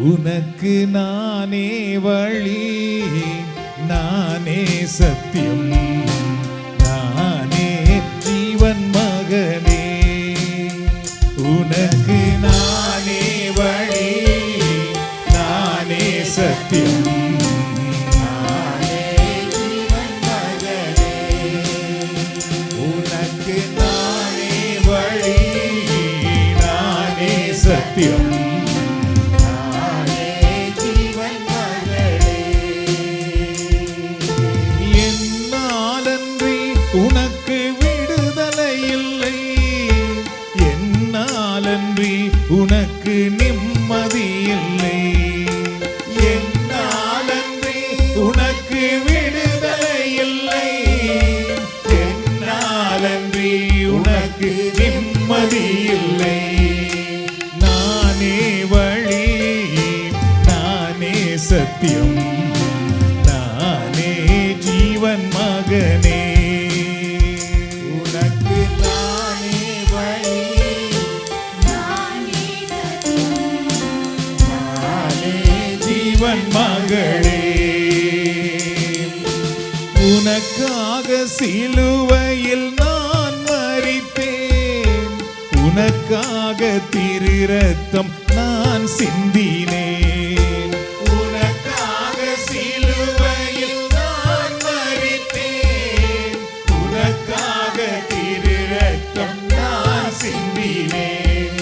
உனக்கு நானே வழி, நானே சத்தியம், நானே ஜீவன் மகனே. உனக்கு நானே வழி, நானே சத்தியம், நானே ஜீவன் மகனே. உனக்கு நானே வழி, நானே சத்தியம், உனக்கு விடுதலை இல்லை, என்னாலன்றி உனக்கு நிம்மதி இல்லை. என்னாலன்றி உனக்கு விடுதலை இல்லை, என்னாலன்றி உனக்கு நிம்மதி இல்லை. நானே வழி, நானே சத்தியம், நானே ஜீவன் மகனே. மகளே, உனக்காக சிலுவையில் நான் மரித்தேன், உனக்காக திரு ரத்தம் நான் சிந்தினேன். உனக்காக சிலுவையில் நான் மரித்தேன், உனக்காக திரு ரத்தம் நான் சிந்தினேன்.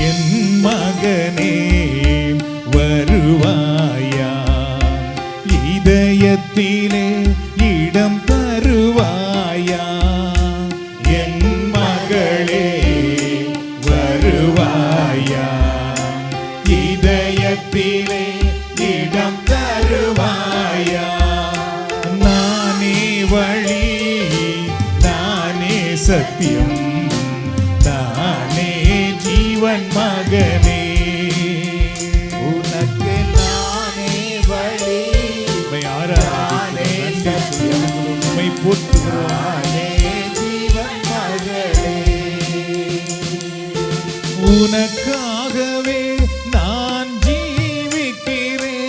என் மகனே வருவாயா, இதயத்திலே இடம் தருவாயா. என் மகளே வருவாயா, இதயத்திலே இடம் தருவாயா. நானே வழி, நானே சத்தியம், நானே ஜீவன் மகனே. உனக்காகவே நான் ஜீவிக்கிறேன்,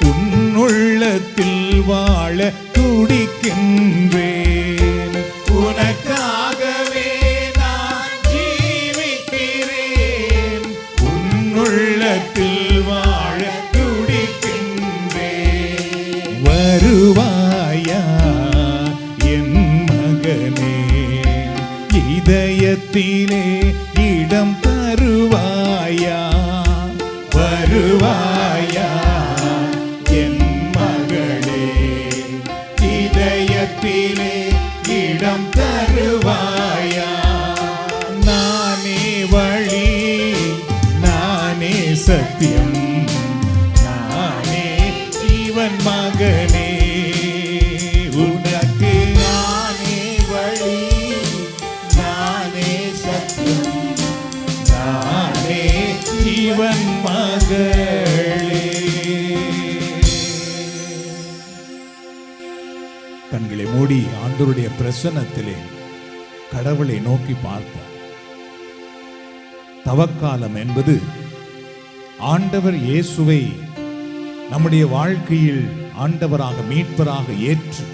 உன்னுள்ளத்தில் வாழ துடிக்கின்றேன். உனக்காகவே நான் ஜீவிக்கிறேன், உன்னுள்ளத்தில் வாழ துடிக்கின்றேன். வருவாயா என் மகனே, இதயத்திலே இடம் தருவாயா. வருவாயா என் மகளே, இதயத்திலே இடம் தருவாயா. நானே வழி, நானே சத்தியம், நானே ஜீவன் மகனே. உனக்கு நானே வழி, நானே சத்தியம், நானே ஜீவன் மகளே. கண்களை மூடி ஆண்டவருடைய பிரசன்னத்திலே கடவுளை நோக்கி பார்ப்போம். தவக்காலம் என்பது ஆண்டவர் இயேசுவை நம்முடைய வாழ்க்கையில் ஆண்டவராக மீட்பராக ஏற்று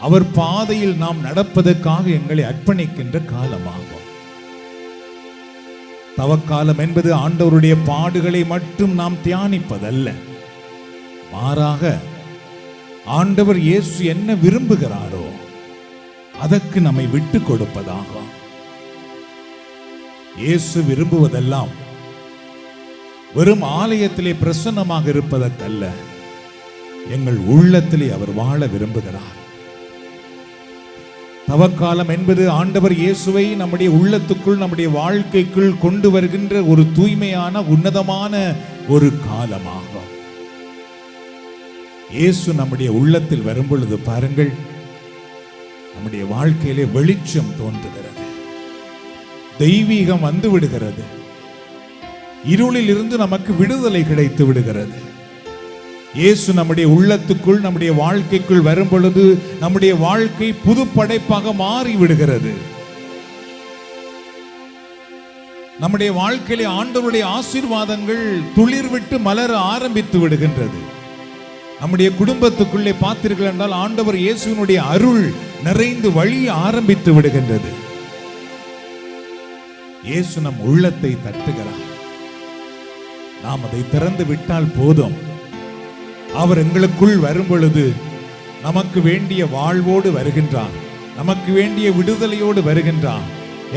அவர் பாதையில் நாம் நடப்பதற்காக எங்களை அர்ப்பணிக்கின்ற காலமாகும். தவக்காலம் என்பது ஆண்டவருடைய பாடுகளை மட்டும் நாம் தியானிப்பதல்ல, மாறாக ஆண்டவர் இயேசு என்ன விரும்புகிறாரோ அதற்கு நம்மை விட்டு கொடுப்பதாகும். இயேசு விரும்புவதெல்லாம் வெறும் ஆலயத்திலே பிரசன்னமாக இருப்பதற்கல்ல, எங்கள் உள்ளத்திலே அவர் வாழ விரும்புகிறார். தவக்காலம் என்பது ஆண்டவர் இயேசுவை நம்முடைய உள்ளத்துக்குள், நம்முடைய வாழ்க்கைக்குள் கொண்டு வருகின்ற ஒரு தூய்மையான உன்னதமான ஒரு காலமாகும். இயேசு நம்முடைய உள்ளத்தில் வரும் பொழுது பாருங்கள், நம்முடைய வாழ்க்கையிலே வெளிச்சம் தோன்றுகிறது, தெய்வீகம் வந்து விடுகிறது, இருளில் இருந்து நமக்கு விடுதலை கிடைத்து விடுகிறது. இயேசு நம்முடைய உள்ளத்துக்குள், நம்முடைய வாழ்க்கைக்குள் வரும் பொழுது நம்முடைய வாழ்க்கை புது படைப்பாக மாறி விடுகிறது. நம்முடைய வாழ்க்கையிலே ஆண்டவருடைய ஆசீர்வாதங்கள் துளிர் விட்டு மலர ஆரம்பித்து விடுகின்றது. நம்முடைய குடும்பத்துக்குள்ளே பார்த்தீர்கள் என்றால் ஆண்டவர் இயேசுவினுடைய அருள் நிறைந்து வழிய ஆரம்பித்து விடுகின்றது. இயேசு நம் உள்ளத்தை தட்டுகிறார். நாம் அதை திறந்து விட்டால் போதும். அவர் எங்களுக்குள் வரும் பொழுது நமக்கு வேண்டிய வாழ்வோடு வருகின்றார், நமக்கு வேண்டிய விடுதலையோடு வருகின்றார்,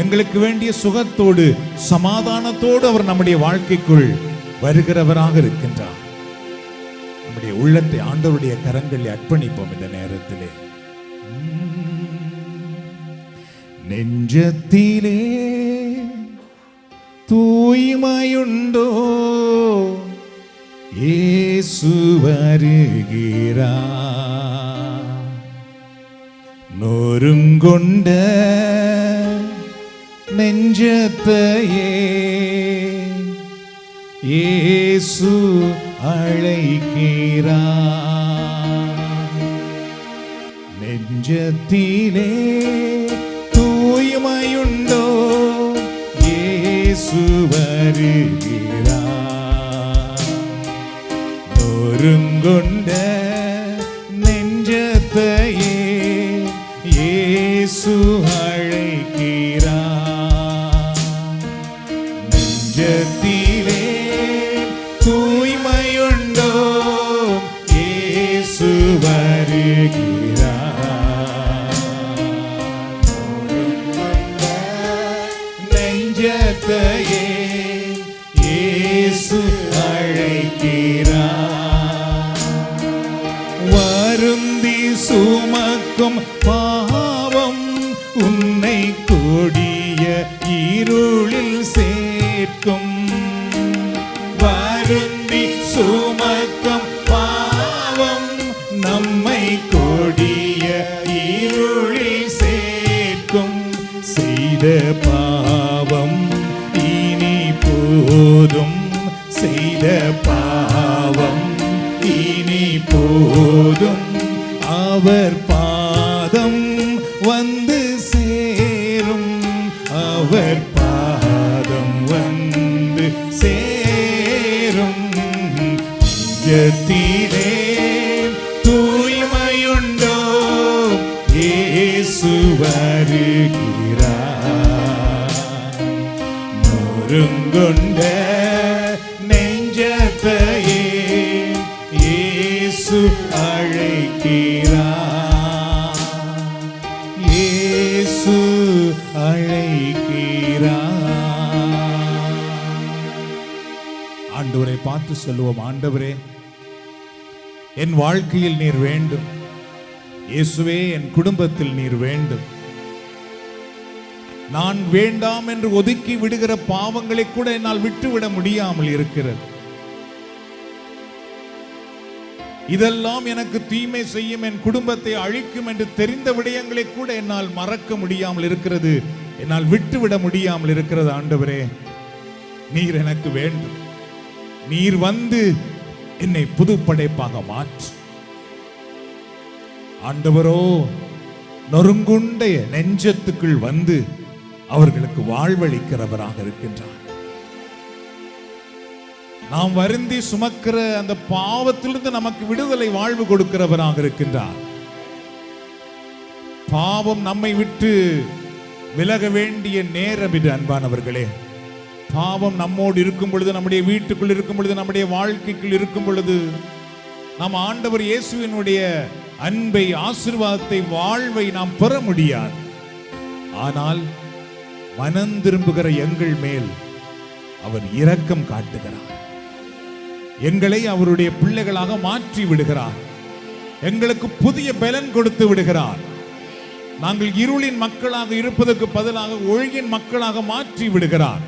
எங்களுக்கு வேண்டிய சுகத்தோடு சமாதானத்தோடு அவர் நம்முடைய வாழ்க்கைக்குள் வருகிறவராக இருக்கின்றார். நம்முடைய உள்ளத்தை ஆண்டவருடைய கரங்களில் அர்ப்பணிப்போம். இந்த நேரத்திலே நெஞ்சத்திலே தூய்மையுண்டோ இயேசு வருகிறார். நொறுங்கொண்ட நெஞ்சத்தையே இயேசு அழைக்கிறார். நெஞ்சத்திலே தூய்மையுண்டோ இயேசு வருகிறார். நொறுங்கொண்ட நெஞ்சத்தையே இயேசு அழைக்கிறார். நெஞ்சத்திலே தூய்மையுண்டோ இயேசு வருகிறார். நெஞ்சத்தையே இயேசு அழைக்கிறார். வருந்தி சுமக்கும் பாவம் உன்னை கொடிய இருளில் சேர்க்கும். வருந்தி சுமக்கும் பாவம் நம்மை கொடிய இருளில் சேர்க்கும். செய்த பாவம் இனி போதும், செய்த பாவம் இனி போதும். அவர் பாதம் வந்து சேரும், அவர் பாதம் வந்து சேரும். நெஞ்சத்திலே தூய்மையுண்டோ இயேசு வருகிறார். நொறுங்கொண்ட நெஞ்சத்தையே இயேசு அழைக்கிறார். இயேசு அழைக்கிறார். ஆண்டவரை பார்த்து சொல்லுவோம், ஆண்டவரே என் வாழ்க்கையில் நீர் வேண்டும். இயேசுவே என் குடும்பத்தில் நீர் வேண்டும். நான் வேண்டாம் என்று ஒதுக்கி விடுகிற பாவங்களை கூட என்னால் விட்டுவிட முடியாமல் இருக்கிறது. இதெல்லாம் எனக்கு தீமை செய்யும், என் குடும்பத்தை அழிக்கும் என்று தெரிந்த விடயங்களை கூட என்னால் மறக்க முடியாமல் இருக்கிறது, என்னால் விட்டுவிட முடியாமல் இருக்கிறது. ஆண்டவரே நீர் எனக்கு வேண்டும். நீர் வந்து என்னை புதுப்படைப்பாக மாற்று. ஆண்டவரோ நொறுங்குண்ட நெஞ்சத்துக்குள் வந்து அவர்களுக்கு வாழ்வளிக்கிறவராக இருக்கின்றார். நாம் வருந்தி சுமக்கிற அந்த பாவத்திலிருந்து நமக்கு விடுதலை வாழ்வு கொடுக்கிறவராக இருக்கின்றார். பாவம் நம்மை விட்டு விலக வேண்டிய நேரம் இது அன்பானவர்களே. பாவம் நம்மோடு இருக்கும் பொழுது, நம்முடைய வீட்டுக்குள் இருக்கும் பொழுது, நம்முடைய வாழ்க்கைக்குள் இருக்கும் பொழுது நாம் ஆண்டவர் இயேசுவினுடைய அன்பை, ஆசீர்வாதத்தை, வாழ்வை நாம் பெற முடியாது. ஆனால் மனம் திரும்புகிற எங்கள் மேல் அவர் இரக்கம் காட்டுகிறார். எங்களை அவருடைய பிள்ளைகளாக மாற்றி விடுகிறார். எங்களுக்கு புதிய பலன் கொடுத்து விடுகிறார். நாங்கள் இருளின் மக்களாக இருப்பதற்கு பதிலாக ஒழுங்கின் மக்களாக மாற்றி விடுகிறார்.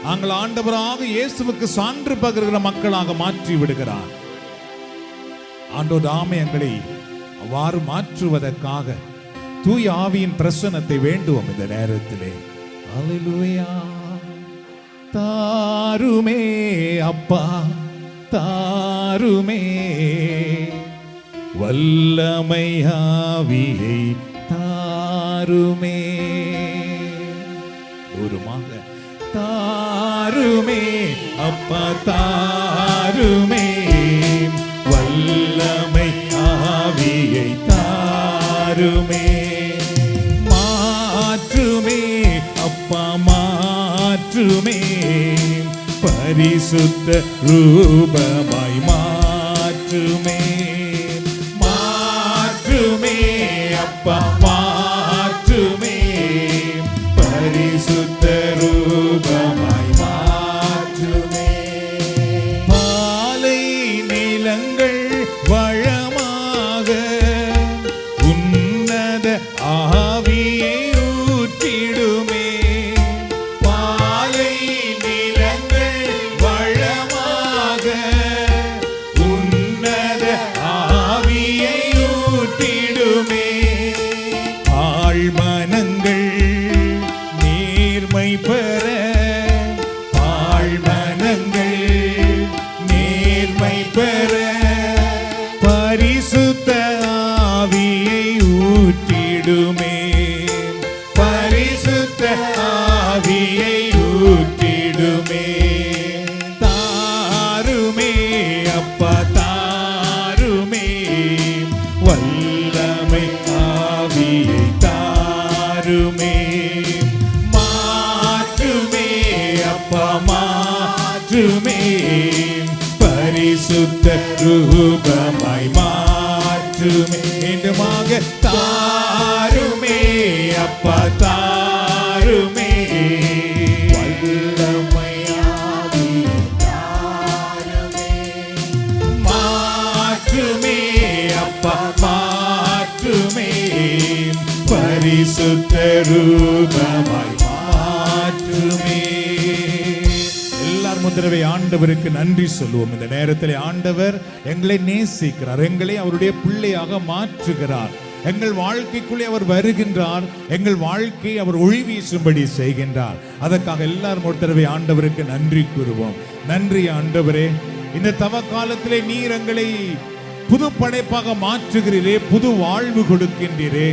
நாங்கள் ஆண்டவராக இயேசுவுக்கு சான்று பகிர்கிற மக்களாக மாற்றி விடுகிறார். ஆண்டவர் தாமே எங்களை அவ்வாறு மாற்றுவதற்காக தூய ஆவியின் பிரசன்னத்தை வேண்டுவோம் இந்த நேரத்திலே. அல்லேலூயா. தாருமே அப்பா தாருமே, வல்லமை ஆவியை தாருமே. தூரமாக தாருமே அப்பா தாருமே, வல்லமை ஆவியை தாருமே, மாற்றுமே அப்பா மாற்றுமே, பரிசுத்த ரூபமாய் மாற்றுமே, மாற்றுமே அப்பா மாற்றுமே, பரிசுத்த ரூபமாய் மாற்றுமே. பாலை நிலங்கள் வளமாக உன்னத ஆவியை ஊற்றிடுமே, பாலை நிலங்கள் வளமாக உன்னத ஆவியை ஊற்றிடுமே, ஆழ்மனங்கள் நேர்மை பெற, ஆழ்மனங்கள் நேர்மை பெற, பரிசுத்த ஆவியை ஊற்றிடுமே, பரிசுத்த ஆவியை ஊற்றிடுமே, தாருமே அப்பா தாருமே, வல்லமை ஆவியை தாருமே, மாற்றுமே அப்பா மாற்றுமே, பரிசுத்த ரூபமாய் மாற்றுமே, மீண்டுமாக தாருமே அப்பா தாருமே, வல்லமை ஆவியை தாருமே, மாற்றுமே அப்பா மாற்றுமே, பரிசுத்த ரூபமாய் மாற்றுமே. எல்லாரும் முதலவே ஆண்டவருக்கு நன்றி சொல்லுவோம். இந்த நேரத்தில் ஆண்டவர் எங்களை நேசிக்கிறார், எங்களை அவருடைய பிள்ளையாக மாற்றுகிறார், எங்கள் வாழ்க்கைக்குள்ளே அவர் வருகின்றார், எங்கள் வாழ்க்கையை அவர் ஒளி வீசும்படி செய்கின்றார். அதற்காக எல்லாரும் ஒரு தடவை ஆண்டவருக்கு நன்றி கூறுவோம். நன்றி ஆண்டவரே, இந்த தவ காலத்திலே நீர் எங்களை புது படைப்பாக மாற்றுகிறீரே, புது வாழ்வு கொடுக்கின்றீரே,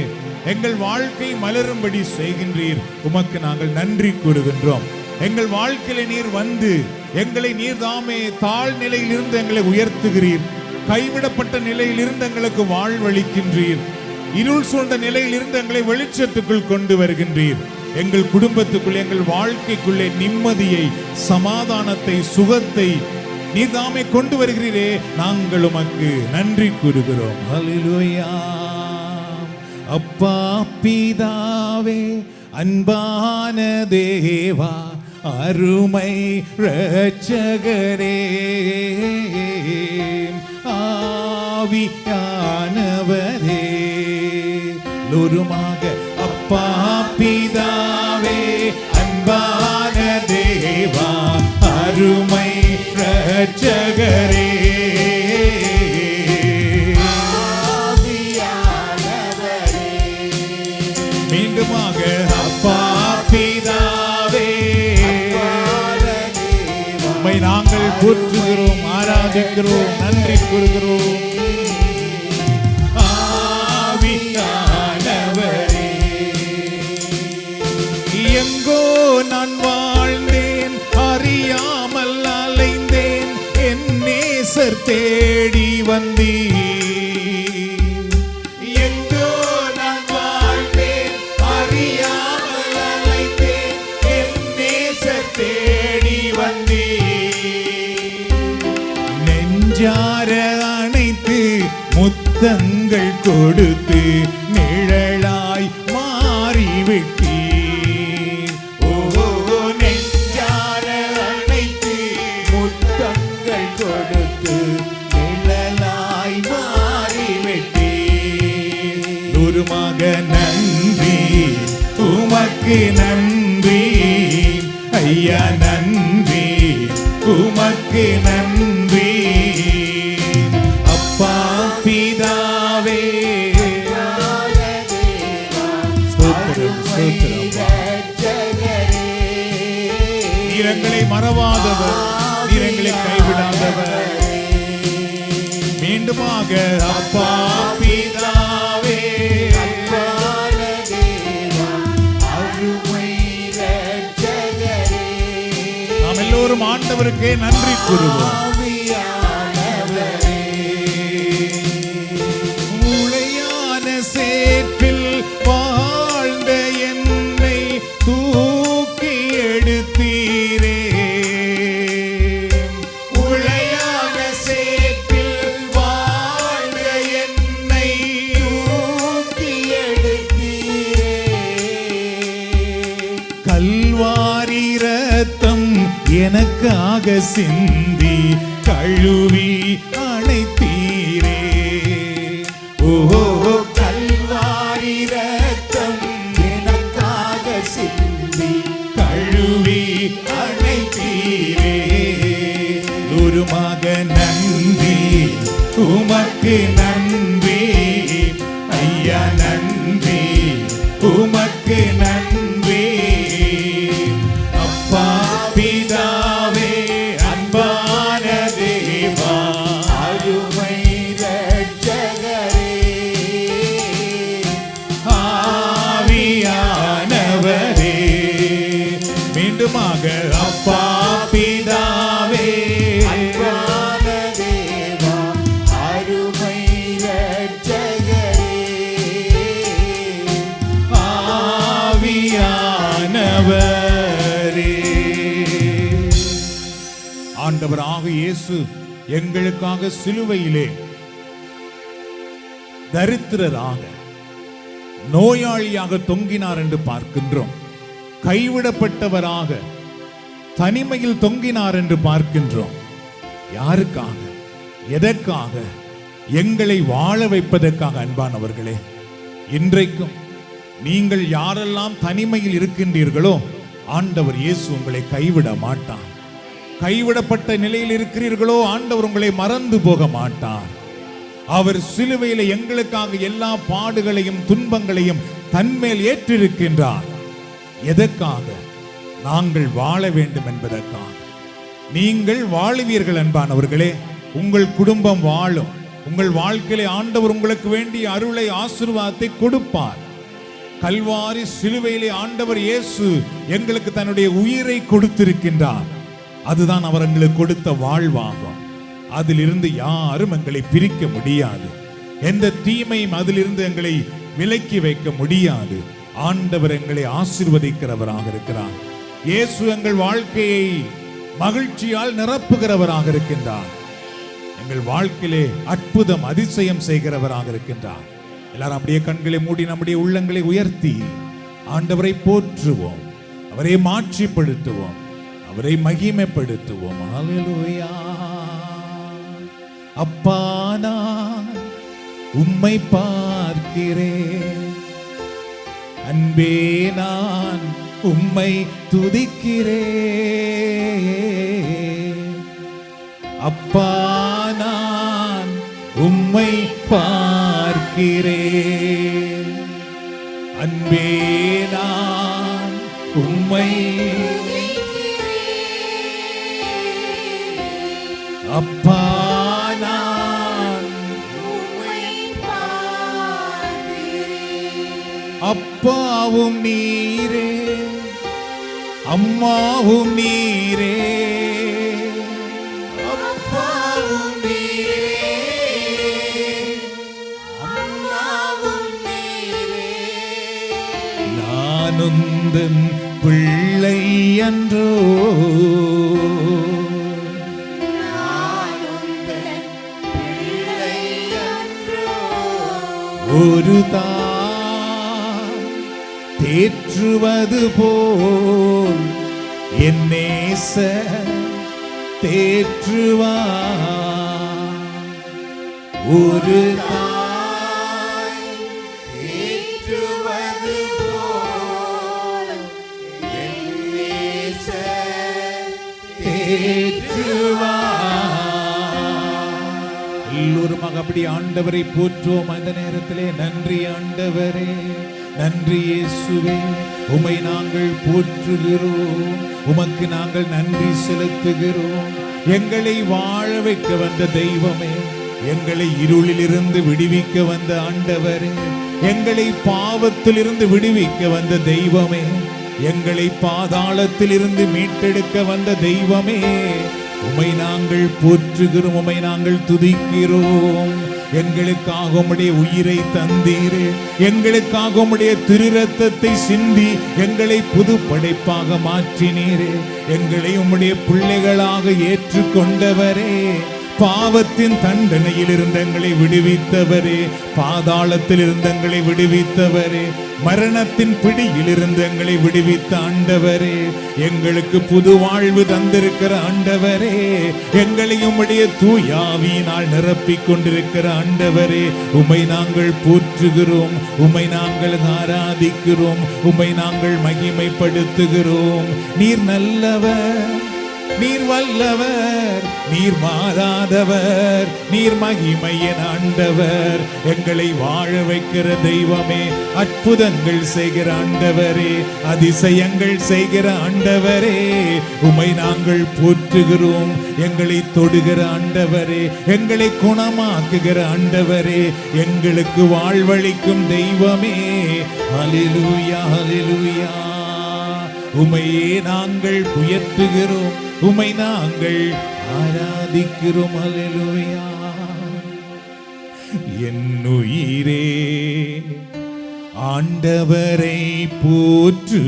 எங்கள் வாழ்க்கை மலரும்படி செய்கின்றீர். உமக்கு நாங்கள் நன்றி கூறுகின்றோம். எங்கள் வாழ்க்கையில நீர் வந்து எங்களை நீர் தாமே தாழ்நிலையில் இருந்து எங்களை உயர்த்துகிறீர், கைவிடப்பட்ட நிலையில் இருந்து எங்களுக்கு வாழ்வளிக்கின்றீர், இருள் சூழ்ந்த நிலையில் இருந்து எங்களை வெளிச்சத்துக்குள் கொண்டு வருகின்றீர். எங்கள் குடும்பத்துக்குள்ளே எங்கள் வாழ்க்கைக்குள்ளே நிம்மதியை, சமாதானத்தை, சுகத்தை நீர் தாமே கொண்டு வருகிறீரே, நாங்கள் உமக்கு நன்றி கூறுகிறோம். ஹல்லேலூயா. அப்பா பிதாவே, அன்பான தேவா, அருமை இரட்சகரே, ஆவியானவரே, லோருமாக அப்பா பிதாவே, அன்பான தேவா, அருமை இரட்சகரே, மீண்டுமாக அப்பா பிதாவே, உம்மை நாங்கள் போற்றுகிறோம், ஆராதிக்கிறோம், நன்றி கூறுகிறோம். ஆவியானவரே, எங்கோ நான் வாழ்ந்தேன், அறியாமல் அலைந்தேன், என் நேசர் தேடி வந்தீர். நெஞ்சார அணைத்து முத்தங்கள் கொடுத்து நிழலாய் மாறிவிட்டீர். ஓ, நெஞ்சார அணைத்து முத்தங்கள் கொடுத்து நிழலாய் மாறிவிட்டீர். உருமாக நன்றி, உமக்கு நன்றி ஐயா, நன்றி உமக்கு நன்றி. அப்பா பிதாவே, ஸ்தோத்திரம் ஸ்தோத்திரம். நீர் எங்களை மறவாதவர், நீர் எங்களை கைவிடாதவர். மீண்டுமாக அப்பா பிதாவே, அருமை இரட்சகரே, ஆண்டவருக்கே நன்றி கூறுவோம். உளையான சேற்றில் வாழ்ந்த என்னை தூக்கி எடுத்தீரே. உளையான சேற்றில் வாழ்ந்த என்னை தூக்கி எடுத்தீரே. கல்வாரி இரத்தம் எனக்காக சிந்தி கழுவி அணைத்தீரே. ஓஹோ, கல்வாரி இரத்தம் எனக்காக சிந்தி கழுவி அணைத்தீரே. உருமாக நன்றி, உமக்கு நன்றி ஐயா, நன்றி உமக்கு நன்றி. அப்பா பிதாவே, அன்பான தேவா, அருமை இரட்சகரே, ஆவியானவரே. மீண்டுமாக அப்பா பிதாவே, அன்பான தேவா, அருமை இரட்சகரே, ஆவியானவரே. ஆண்டவராக இயேசு எங்களுக்காக சிலுவையிலே தரித்திரராக, நோயாளியாக தொங்கினார் என்று பார்க்கின்றோம். கைவிடப்பட்டவராக தனிமையில் தொங்கினார் என்று பார்க்கின்றோம். யாருக்காக, எதற்காக? எங்களை வாழ வைப்பதற்காக. அன்பானவர்களே, இன்றைக்கும் நீங்கள் யாரெல்லாம் தனிமையில் இருக்கின்றீர்களோ, ஆண்டவர் இயேசு உங்களை கைவிட மாட்டார். கைவிடப்பட்ட நிலையில் இருக்கிறீர்களோ, ஆண்டவர் உங்களை மறந்து போக மாட்டார். அவர் சிலுவையில் எங்களுக்காக எல்லா பாடுகளையும் துன்பங்களையும் தன்மேல் ஏற்றிருக்கின்றார். எதற்காக? நாங்கள் வாழ வேண்டும் என்பதற்காக. நீங்கள் வாழுவீர்கள் அன்பானவர்களே. உங்கள் குடும்பம் வாழும். உங்கள் வாழ்க்கையிலே ஆண்டவர் உங்களுக்கு வேண்டிய அருளை, ஆசீர்வாதத்தை கொடுப்பார். கல்வாரி சிலுவையிலே ஆண்டவர் இயேசு எங்களுக்கு தன்னுடைய உயிரை கொடுத்திருக்கின்றார். அதுதான் அவர் எங்களுக்கு கொடுத்த வாழ்வாகும். அதிலிருந்து யாரும் எங்களை பிரிக்க முடியாது. எந்த தீமையும் அதிலிருந்து எங்களை விலக்கி வைக்க முடியாது. ஆண்டவர் எங்களை ஆசீர்வதிக்கிறவராக இருக்கிறார். இயேசு எங்கள் வாழ்க்கையை மகிழ்ச்சியால் நிரப்புகிறவராக இருக்கின்றார். எங்கள் வாழ்க்கையிலே அற்புதம், அதிசயம் செய்கிறவராக இருக்கின்றார். எல்லாரும் அப்படியே கண்களை மூடி நம்முடைய உள்ளங்களை உயர்த்தி ஆண்டவரை போற்றுவோம், அவரை மாட்சிப்படுத்துவோம், அவரை மகிமைப்படுத்துவோம். அல்லேலூயா. அப்பா, நான் உம்மை பார்க்கிறேன், அன்பே நான் உம்மை துதிக்கிறேன். அப்பா, நான் உம்மை பார்க்கிறேன், அன்பே நான் உம்மை. அப்பா, நான் அப்பாவும் நீரே, அம்மாவும் நீரே, அப்பாவும் நீரே, அம்மாவும் நீரே. நான் உந்தன் பிள்ளை அன்றோ, நான் உந்தன் பிள்ளை அன்றோ. ஒரு தாய் தேற்றுவது போல் என் நேசர் தேற்றுவார். ஒரு தாய் தேற்றுவது போல் என் நேசர் தேற்றுவார். எல்லோருமாக அப்படி ஆண்டவரை போற்றுவோம். அந்த நேரத்திலே நன்றி ஆண்டவரே, நன்றி இயேசுவே, உம்மை நாங்கள் போற்றுகிறோம், உமக்கு நாங்கள் நன்றி செலுத்துகிறோம். எங்களை வாழ வைக்க வந்த தெய்வமே, எங்களை இருளிலிருந்து விடுவிக்க வந்த ஆண்டவரே, எங்களை பாவத்திலிருந்து விடுவிக்க வந்த தெய்வமே, எங்களை பாதாளத்தில் இருந்து மீட்டெடுக்க வந்த தெய்வமே, உம்மை நாங்கள் போற்றுகிறோம், உம்மை நாங்கள் துதிக்கிறோம். எங்களுக்காக உம்முடைய உயிரை தந்தீரே, எங்களுக்காக உம்முடைய திரு ரத்தத்தை சிந்தி எங்களை புது படைப்பாக மாற்றினீரே. எங்களை உம்முடைய பிள்ளைகளாக ஏற்றுக்கொண்டவரே, பாவத்தின் தண்டனையில் இருந்து எங்களை விடுவித்தவரே, பாதாளத்தில் இருந்து எங்களை விடுவித்தவரே, மரணத்தின் பிடியில் இருந்து எங்களை விடுவித்த ஆண்டவரே, எங்களுக்கு புது வாழ்வு தந்திருக்கிற ஆண்டவரே, எங்களை உம்முடைய தூயாவியினால் நிரப்பிக் கொண்டிருக்கிற ஆண்டவரே, உம்மை நாங்கள் போற்றுகிறோம், உம்மை நாங்கள் ஆராதிக்கிறோம், உம்மை நாங்கள் மகிமைப்படுத்துகிறோம். நீர் நல்லவர், நீர் வல்லவர், நீர் மாறாதவர், நீர் மகிமையின் ஆண்டவர், எங்களை வாழ வைக்கிற தெய்வமே, அற்புதங்கள் செய்கிற ஆண்டவரே, அதிசயங்கள் செய்கிற ஆண்டவரே, உம்மை நாங்கள் போற்றுகிறோம். எங்களை தொடுகிற ஆண்டவரே, எங்களை குணமாக்குகிற ஆண்டவரே, எங்களுக்கு வாழ்வளிக்கும் தெய்வமே, ஹல்லேலூயா ஹல்லேலூயா. உம்மையே நாங்கள் உயர்த்துகிறோம், உம்மை நாங்கள் ஆராதிக்கிறோம். ஹல்லேலூயா. என் உயிரே ஆண்டவரை போற்று,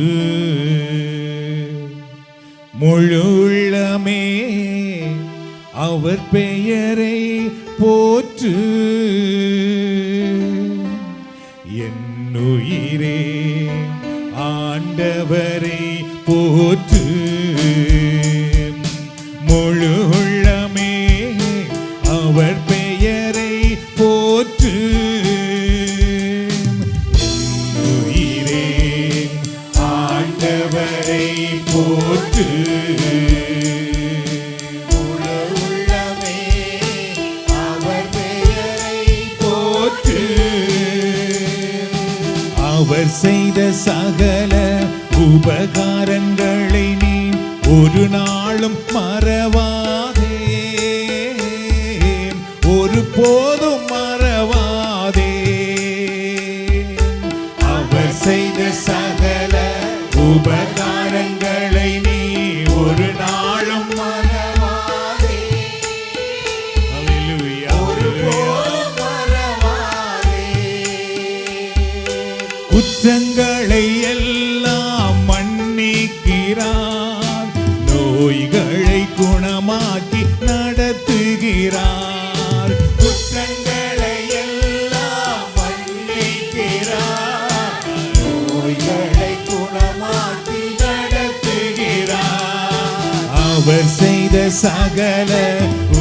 முழு உள்ளமே அவர் பெயரை போற்று. என் உயிரே ஆண்டவரை போற்று, முழு உள்ளமே அவர் பெயரை போற்று. உயிரே ஆண்டவரை போற்று, முழு உள்ளமே அவர் பெயரை போற்று. அவர் செய்த சகல உபகாரங்களை நீ ஒரு நாளும் மறவாதே, ஒரு போதும் மறவாதே. அவர் செய்த சகல உபகாரங்களை நீ ஒரு நாளும் மறவாதே, ஹல்லேலூயா ஒருபோதும் மறவாதே. குற்றங்களை எல்லாம் மன்னிக்கிறார், நோய்களை குணமாக்கி நடத்துகிறார். குற்றங்களை எல்லாம் மன்னிக்கிறார், நோய்களை குணமாக்கி நடத்துகிறார். அவர் செய்த சகல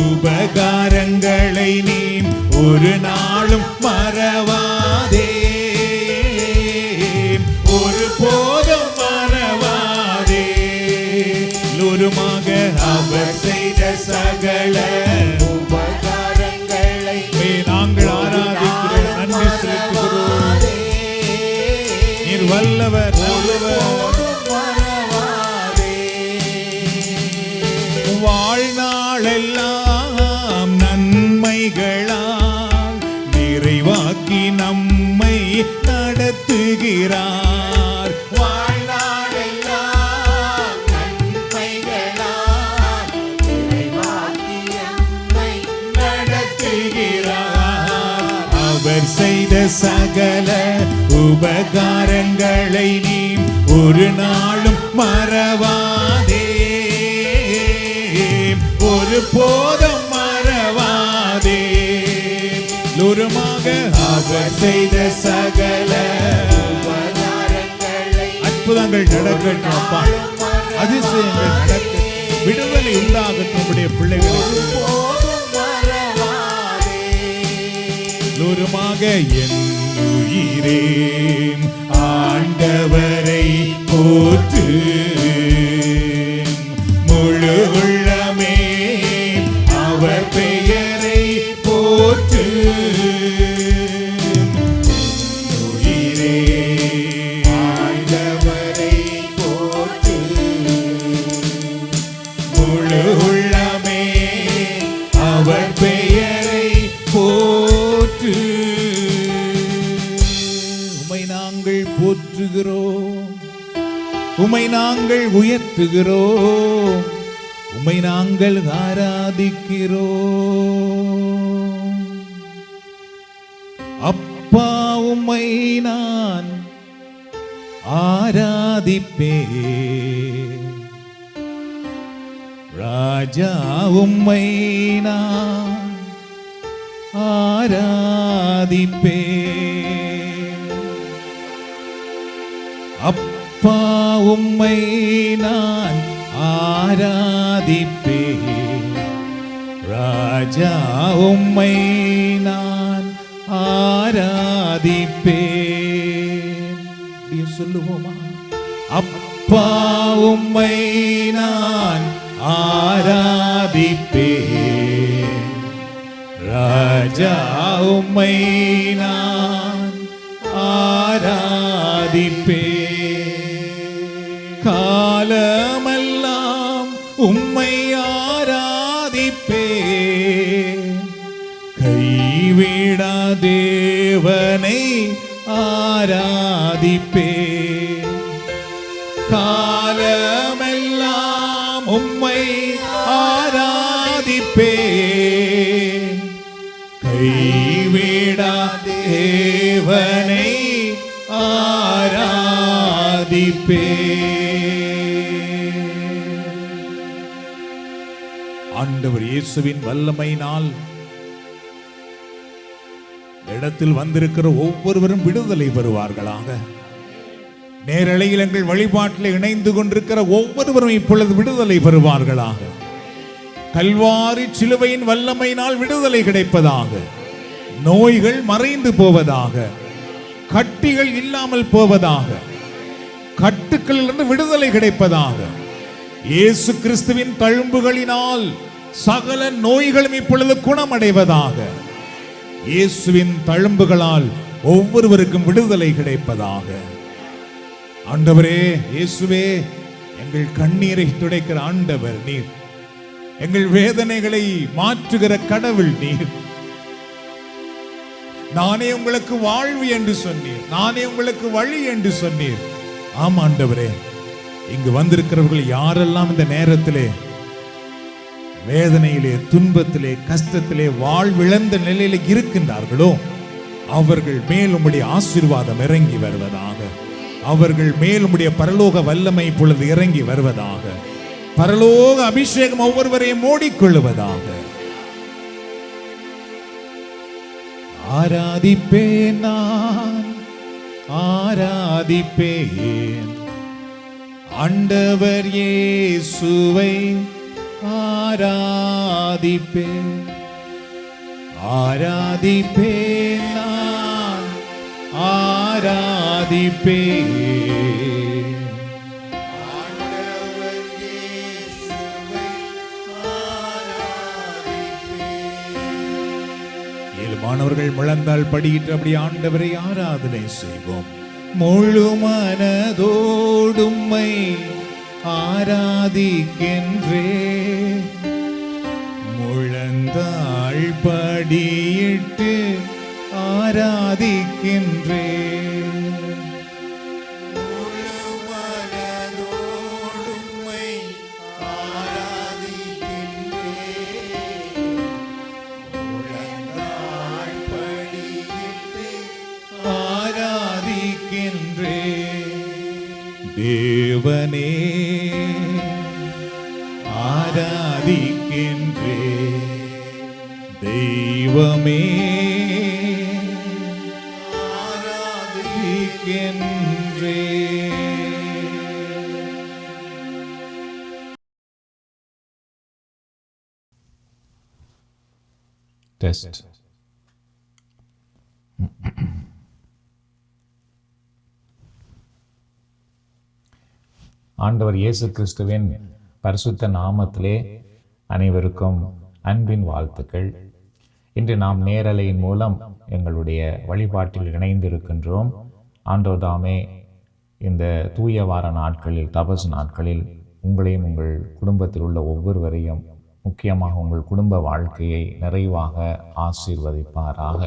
உபகாரங்களை நீ ஒரு நாளும் மறவாதே, ஒரு போதும் மறவாதே. லூருமாக அவர் செய்த சகல உபகாரங்களை நாங்கள் ஆராதிக்கிறோம், நன்றி செலுத்துகிறோம். நீர் வல்லவர், நல்லவர். வாழ்நாளெல்லாம் நன்மைகளால் நிறைவாக்கி நம்மை நடத்துகிறார். வாழ்நாளெல்லாம் நன்மைகளால் நிறைவாக்கி நம்மை நடத்துகிறார். அவர் செய்த சகல உபகாரங்களை நீ ஒரு நாளும் மறவாதே, ஒரு போதும் மறவாதே. லூருமாக அவர் செய்த சகல உபகாரங்களை அற்புதங்கள் நடக்கட்டும் அப்பா, அதிசயங்கள் நடக்கட்டும், விடுதலை உண்டாகட்டும் உடைய பிள்ளைகளுக்கு. ஒருபோதும் மறவாதே. லூருமாக என் உயிரே ஆண்டவரை போற்று, முழு உள்ளமே அவர் பெயரை போற்று. உயிரே ஆண்டவரை போற்று, முழு உள்ளமே அவர் பெயரை போற்று. உம்மை நாங்கள் போற்றுகிறோம், உம்மை நாங்கள் உயர்த்துகிறோம், உம்மை நாங்கள் ஆராதிக்கிறோம். அப்பா உம்மை நான் ஆராதிப்பேன், ராஜா உம்மை நான் ஆராதிப்பேன். அப்பா உம்மை நான் ஆராதிப்பேன், ராஜா உம்மை நான் ஆராதிப்பேன். சொல்லுவோமா? அப்பா உம்மை நான் ஆராதிப்பேன், ராஜா உம்மை நான் ஆராதிப்பேன். காலமெல்லாம் உம்மை ஆராதிப்பேன், கைவிடா தேவனை ஆராதிப்பேன். காலமெல்லாம் உம்மை ஆராதிப்பேன், கைவிடா தேவனை ஆராதிப்பேன். ஆண்டவர் இயேசுவின் வல்லமையினால் இடத்தில் வந்திருக்கிற ஒவ்வொருவரும் விடுதலை பெறுவார்களாக. நேரலையில் எங்கள் வழிபாட்டில் இணைந்து கொண்டிருக்கிற ஒவ்வொருவரும் இப்பொழுது விடுதலை பெறுவார்களாக. கல்வாரி சிலுவையின் வல்லமையினால் விடுதலை கிடைப்பதாக, நோய்கள் மறைந்து போவதாக, கட்டிகள் இல்லாமல் போவதாக, கட்டுக்களிலிருந்து விடுதலை கிடைப்பதாக. இயேசு கிறிஸ்துவின் தழும்புகளினால் சகல நோய்களும் இப்பொழுது குணமடைவதாக. இயேசுவின் தழும்புகளால் ஒவ்வொருவருக்கும் விடுதலை கிடைப்பதாக. ஆண்டவரே இயேசுவே, எங்கள் கண்ணீரை துடைக்கிற ஆண்டவர் நீர், எங்கள் வேதனைகளை மாற்றுகிற கடவுள் நீர். நானே உங்களுக்கு வாழ்வு என்று சொன்னீர், நானே உங்களுக்கு வழி என்று சொன்னீர். ஆமா ஆண்டவரே, இங்கு வந்திருக்கிறவர்கள் யாரெல்லாம் இந்த நேரத்திலே வேதனையிலே, துன்பத்திலே, கஷ்டத்திலே, வாழ்விழந்த நிலையில இருக்கின்றார்களோ அவர்கள் மேல் உம்முடைய ஆசீர்வாதம் இறங்கி வருவதாக. அவர்கள் மேல் உம்முடைய பரலோக வல்லமை இப்பொழுது இறங்கி வருவதாக. பரலோக அபிஷேகம் ஒவ்வொருவரையும் மூடிக்கொள்ளுவதாக. ஆராதிப்பேன், நான் ஆராதிப்பேன் ஆண்டவர் இயேசுவை, ஆராதிப்பேன், ஆராதிப்பேன், நான் ஆராதிப்பேன் ஆண்டவர் இயேசுவை ஆராதிப்பேன். மாணவர்கள் முழந்தால் படியிட்டு அப்படி ஆண்டவரை ஆராதனை செய்வோம். முழு மனதோடும்மை ஆராதிக்கின்றே, முழந்தாள் படியிட்டு ஆராதிக்கின்றே. தேவனே ஆராதிக்கின்றே, தெய்வமே ஆராதிக்கின்றே. டெஸ்ட். ஆண்டவர் இயேசு கிறிஸ்துவின் பரிசுத்த நாமத்திலே அனைவருக்கும் அன்பின் வாழ்த்துக்கள். இன்று நாம் நேரலையின் மூலம் எங்களுடைய வழிபாட்டில் இணைந்திருக்கின்றோம். ஆண்டவர் தாமே இந்த தூய வார நாட்களில், தபஸ் நாட்களில் உங்களையும் உங்கள் குடும்பத்தில் உள்ள ஒவ்வொருவரையும், முக்கியமாக உங்கள் குடும்ப வாழ்க்கையை நிறைவாக ஆசீர்வதிப்பாராக.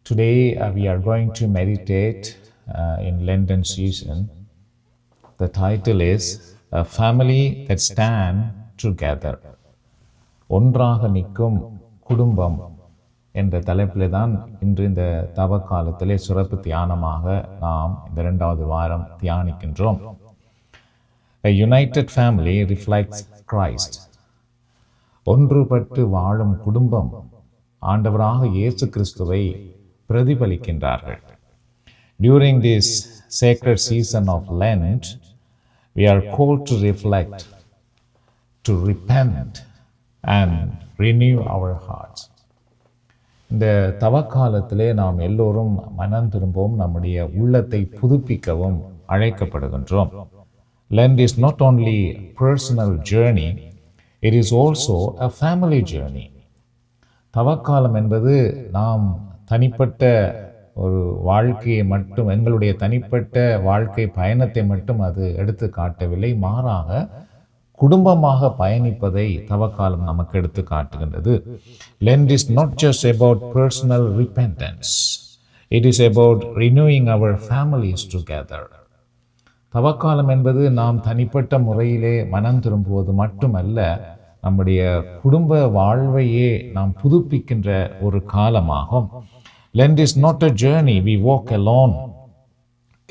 Today we are going to meditate in Lenten season The title is A Family That Stand Together. ஒன்றாக நிற்கும் குடும்பம் என்ற தலைப்பிலே தான் இன்று இந்த தவ காலத்திலே சிறப்பு தியானமாக நாம் இந்த 2வது வாரம் தியானிக்கின்றோம். A united family reflects Christ. ஒன்றுபட்டு வாழும் குடும்பம் ஆண்டவராக இயேசு கிறிஸ்துவை பிரதிபலிக்கின்றார்கள். During this sacred season of Lent, we are called to reflect, to repent and renew our hearts. இந்த தவக்காலத்திலே நாம் எல்லோரும் மனம் திரும்பவும் நம்முடைய உள்ளத்தை புதுப்பிக்கவும் அழைக்கப்படுகின்றோம். Lent is not only a personal journey, it is also a family journey. தவக்காலம் என்பது நாம் தனிப்பட்ட ஒரு வாழ்க்கையை மட்டும், எங்களுடைய தனிப்பட்ட வாழ்க்கை பயணத்தை மட்டும் அது எடுத்து காட்டவில்லை, மாறாக குடும்பமாக பயணிப்பதை தவக்காலம் நமக்கு எடுத்து காட்டுகின்றது. Lent is not just about personal repentance, it is about renewing our families together. தவக்காலம் என்பது நாம் தனிப்பட்ட முறையிலே மனம் திரும்புவது மட்டுமல்ல, நம்முடைய குடும்ப வாழ்வையே நாம் புதுப்பிக்கின்ற ஒரு காலமாகும். Lent is not a journey we walk alone,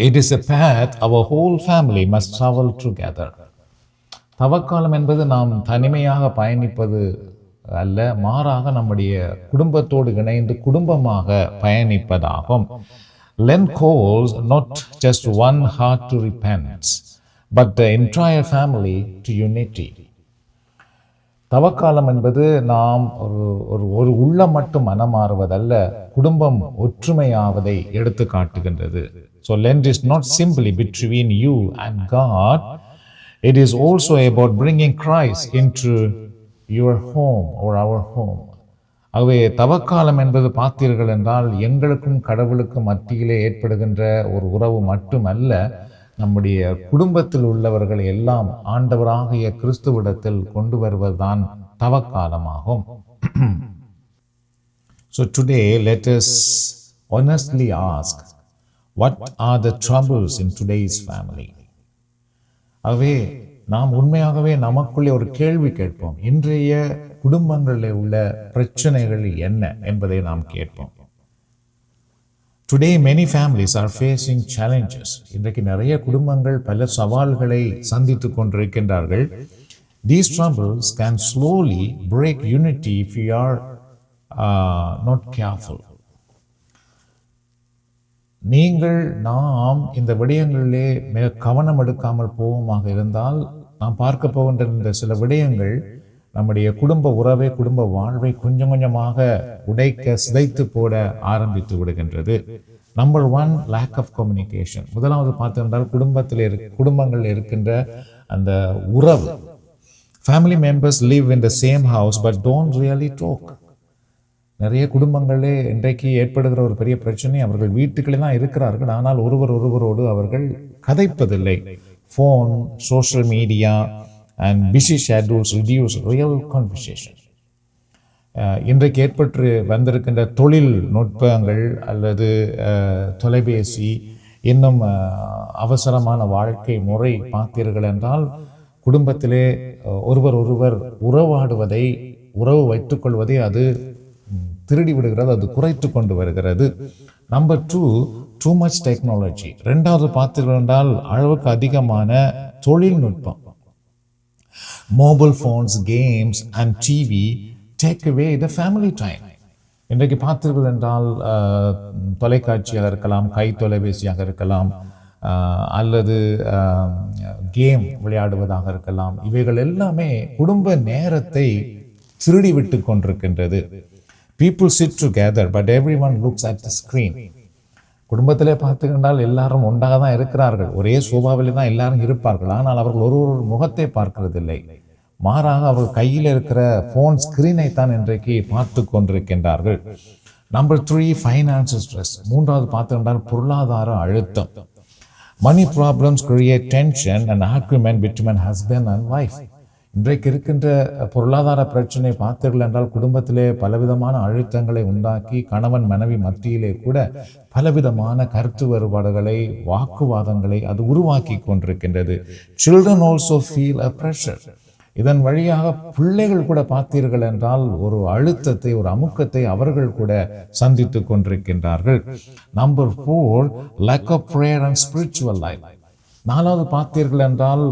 it is a path our whole family must travel together. தவக்காலம் என்பது நாம் தனிமையாக பயணிப்பது அல்ல, மாறாக நம்முடைய குடும்பத்தோடு இணைந்து குடும்பமாக பயணிப்பதாகும். Lent calls not just one heart to repent, but the entire family to unity. தவக்காலம் என்பது நாம் ஒரு உள்ளம் மட்டும் மனமாறுவதல்ல, குடும்பம் ஒற்றுமையாவதை எடுத்து காட்டுகின்றது. So Lent is not simply between you and God, it is also about bringing Christ into your home or our home. ஆகவே தவக்காலம் என்பது பார்த்தீர்கள் என்றால் எங்களுக்கும் கடவுளுக்கும் மத்தியிலே ஏற்படுகின்ற ஒரு உறவு மட்டுமல்ல, நம்முடைய குடும்பத்தில் உள்ளவர்கள் எல்லாம் ஆண்டவராகிய கிறிஸ்துவிடத்தில் கொண்டு வருவதுதான் தவக்காலமாகும். So today let us honestly ask, what are the troubles in today's family? ஆகவே நாம் உண்மையாகவே நமக்குள்ளே ஒரு கேள்வி கேட்போம். இன்றைய குடும்பங்களில் உள்ள பிரச்சனைகள் என்ன என்பதை நாம் கேட்போம். Today many families are facing challenges. இன்றைக்கு நிறைய குடும்பங்கள் பல சவால்களை சந்தித்துக் கொண்டிருக்கின்றார்கள். These troubles can slowly break unity if we are not careful. நாம் இந்த விடயங்களிலே மிக கவனம் எடுக்காமல் போவோமாக இருந்தால் நாம் பார்க்க போகின்ற இந்த சில விடயங்கள் நம்முடைய குடும்ப உறவை, குடும்ப வாழ்வை கொஞ்சம் கொஞ்சமாக உடைக்க, சிதைத்து போட ஆரம்பித்து விடுகின்றது. Number 1, lack of communication. முதலாவது பார்த்திருந்தால் குடும்பங்களில் இருக்கின்ற அந்த உறவு. Family members live in the same house but don't really talk. நிறைய குடும்பங்களே இன்றைக்கு ஏற்படுகிற ஒரு பெரிய பிரச்சனை, அவர்கள் வீட்டுக்களே தான் இருக்கிறார்கள், ஆனால் ஒருவரோடு அவர்கள் கதைப்பதில்லை. Phone, social media and busy schedules reduce real conversation. இன்றைக்கு ஏற்பட்டு வந்திருக்கின்ற தொழில் நுட்பங்கள் அல்லது தொலைபேசி, இன்னும் அவசரமான வாழ்க்கை முறை பார்த்தீர்கள் என்றால் குடும்பத்திலே ஒருவர் உறவாடுவதை, உறவு வைத்துக்கொள்வதை அது திருடி விடுகிறது, அது குறைத்து கொண்டு வருகிறது. Number 2, too much technology. 2வது பார்த்தீர்கள் என்றால் அளவுக்கு அதிகமான தொழில்நுட்பம். Mobile phones, games and TV take away the family time. இன்றைக்கு பார்த்தீர்கள் என்றால் தொலைக்காட்சியாக இருக்கலாம், கை தொலைபேசியாக இருக்கலாம், அல்லது கேம் விளையாடுவதாக இருக்கலாம், இவைகள் எல்லாமே குடும்ப நேரத்தை திருடி விட்டு கொண்டிருக்கின்றது. People sit together but everyone looks at the screen. குடும்பத்திலே பார்த்துக்கின்றால் எல்லாரும் ஒன்றாக தான் இருக்கிறார்கள், ஒரே சோபாவிலே தான் எல்லாரும் இருப்பார்கள், ஆனால் அவர்கள் ஒரு முகத்தை பார்க்கிறதில்லை, மாறாக அவர்கள் கையில் இருக்கிற ஃபோன் ஸ்கிரீனை தான் இன்றைக்கு பார்த்து கொண்டிருக்கின்றார்கள். Number 3, financial stress. 3வது பார்த்துக்கின்றால் பொருளாதார அழுத்தம். Money problems create tension and argument between husband and wife. இன்றைக்கு இருக்கின்ற பொருளாதார பிரச்சனை பார்த்தீர்கள் என்றால் குடும்பத்திலே பலவிதமான அழுத்தங்களை உண்டாக்கி கணவன் மனைவி மத்தியிலே கூட பலவிதமான கருத்து வேறுபாடுகளை, வாக்குவாதங்களை அது உருவாக்கி கொண்டிருக்கின்றது. Children also feel a pressure. இதன் வழியாக பிள்ளைகள் கூட பார்த்தீர்கள் என்றால் ஒரு அழுத்தத்தை, ஒரு அமுக்கத்தை அவர்கள் கூட சந்தித்து கொண்டிருக்கின்றார்கள். Number 4, lack of prayer and spiritual life. 4வது பார்த்தீர்கள் என்றால்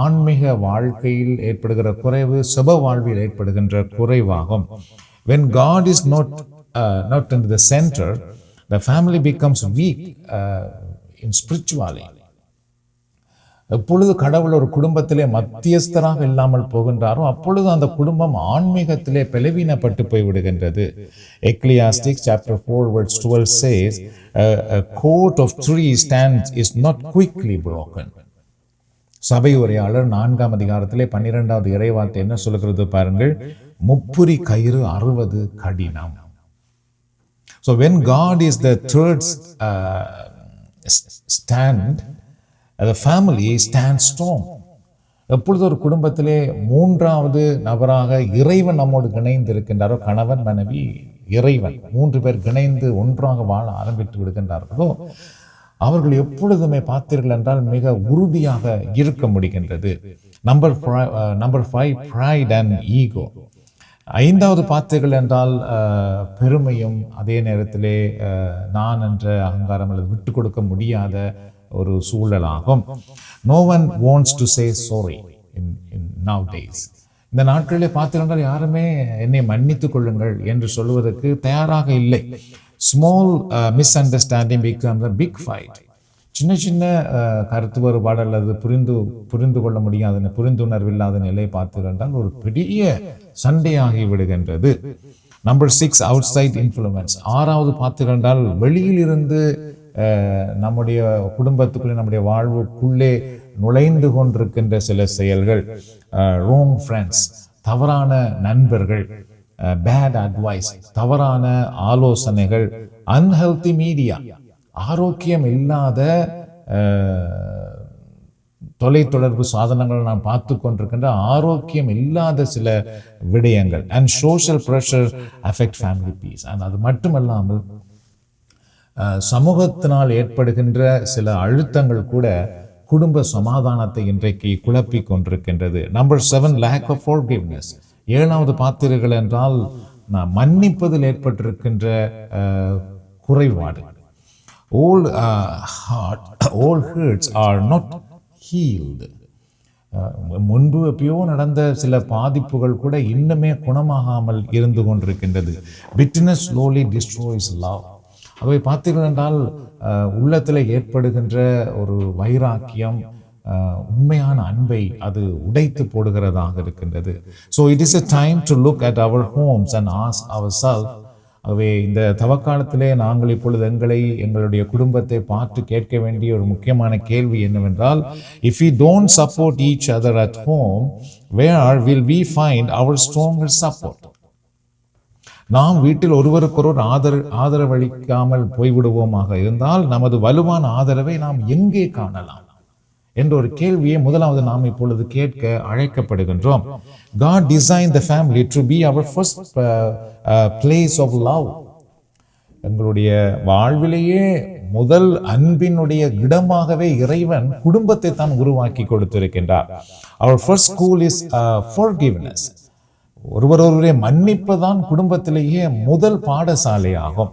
ஆன்மீக வாழ்க்கையில் ஏற்படுகிற குறைவு, செப வாழ்வில் ஏற்படுகின்ற குறைவாகும். When God is not in the center, the family becomes weak in spirituality. எப்பொழுது கடவுள் ஒரு குடும்பத்திலே மத்தியஸ்தராக இல்லாமல் போகின்றாரோ அப்பொழுது அந்த குடும்பம் ஆன்மீகத்திலே பலவீனப்பட்டு போய்விடுகின்றது. எக்லியாஸ்டிக்ஸ் chapter 4 verse 12 says, a court of three stands is not quickly broken. சபை உரையாளர் 4ஆம் அதிகாரத்திலே 12வது இறைவார்த்தை என்ன சொல்கிறது பாருங்கள், முப்புரி கயிறு 60 கடினம். So when God is the third stand, the family stands strong. எப்பொழுது ஒரு குடும்பத்திலே 3வது நபராக இறைவன் நம்மோடு இணைந்து இருக்கின்றாரோ, கணவன் மனைவி இறைவன் 3 பேர் இணைந்து ஒன்றாக வாழ ஆரம்பித்து விடுகின்றார்களோ அவர்கள் எப்பொழுதுமே பார்த்தீர்கள் என்றால் மிக உறுதியாக இருக்க முடிகின்றது. Number 5, pride and ego. 5வது பார்த்தீர்கள் என்றால் பெருமையும் அதே நேரத்திலே நான் என்ற அகங்காரம் அல்லது விட்டு கொடுக்க முடியாத ஒரு சூழலாகும். No one wants to say sorry in nowadays. இந்த நாட்களிலே பார்த்தீர்கள் யாருமே என்னை மன்னித்துக் கொள்ளுங்கள் என்று சொல்வதற்கு தயாராக இல்லை. Small misunderstanding becomes a big fight. சின்ன சின்ன கருத்து வேறுபாடு அல்லது புரிந்து கொள்ள முடியாத புரிந்துணர்வில்லாத நிலை பார்த்தீர்கள் ஒரு பெரிய சண்டையாகி விடுகின்றது. Number 6, outside influence. 6வது பார்த்தீர்கள் வெளியில் இருந்து நம்முடைய குடும்பத்துக்குள்ளே நம்முடைய வாழ்வுக்குள்ளே நுழைந்து கொண்டிருக்கின்ற சில செயல்கள், wrong friends, தவறான நண்பர்கள், bad advice, தவறான ஆலோசனைகள், unhealthy media, ஆரோக்கியம் இல்லாத தொலைத்தொடர்பு சாதனங்கள் நாம் பார்த்து கொண்டிருக்கின்ற ஆரோக்கியம் இல்லாத சில விடயங்கள். and social pressure affect family peace. அது மட்டுமல்லாமல் சமூகத்தினால் ஏற்படுகின்ற சில அழுத்தங்கள் கூட குடும்ப சமாதானத்தை இன்றைக்கு குழப்பி கொண்டிருக்கின்றது. Number 7, lack of forgiveness. 7வது பார்த்தீர்கள் என்றால் மன்னிப்பதில் ஏற்பட்டிருக்கின்ற குறைபாடு. all hurts are not healed. முன்பு எப்பயோ நடந்த சில பாதிப்புகள் கூட இன்னுமே குணமாகாமல் இருந்து கொண்டிருக்கின்றது. bitterness slowly destroys love. அவை பார்த்தீர்கள் என்றால் உள்ளத்தில் ஏற்படுகின்ற ஒரு வைராக்கியம் உண்மையான அன்பை அது உடைத்து போடுகிறதாக இருக்கின்றது. So it is a time to look at our homes and ask ourselves. ஆகவே இந்த தவக்காலத்திலே நாங்கள் இப்பொழுது எங்களுடைய குடும்பத்தை பார்த்து கேட்க வேண்டிய ஒரு முக்கியமான கேள்வி என்னவென்றால், if we don't support each other at home, where will we find our stronger support? நாம் வீட்டில் ஒருவருக்கொருவர் ஆதரவளிக்காமல் போய்விடுவோமாக இருந்தால் நமது வலுவான ஆதரவை நாம் எங்கே காணலாம் என்ற ஒரு கேள்வியை முதலாவது நாம் இப்பொழுது கேட்க அழைக்கப்படுகின்றோம். God designed the family to be our first place of love. எங்களுடைய வாழ்விலேயே முதல் அன்பினுடைய இடமாகவே இறைவன் குடும்பத்தை தான் உருவாக்கி கொடுத்திருக்கின்றார். Our first school is forgiveness. ஒருவரொருவரை மன்னிப்பதான் குடும்பத்திலேயே முதல் பாடசாலை ஆகும்.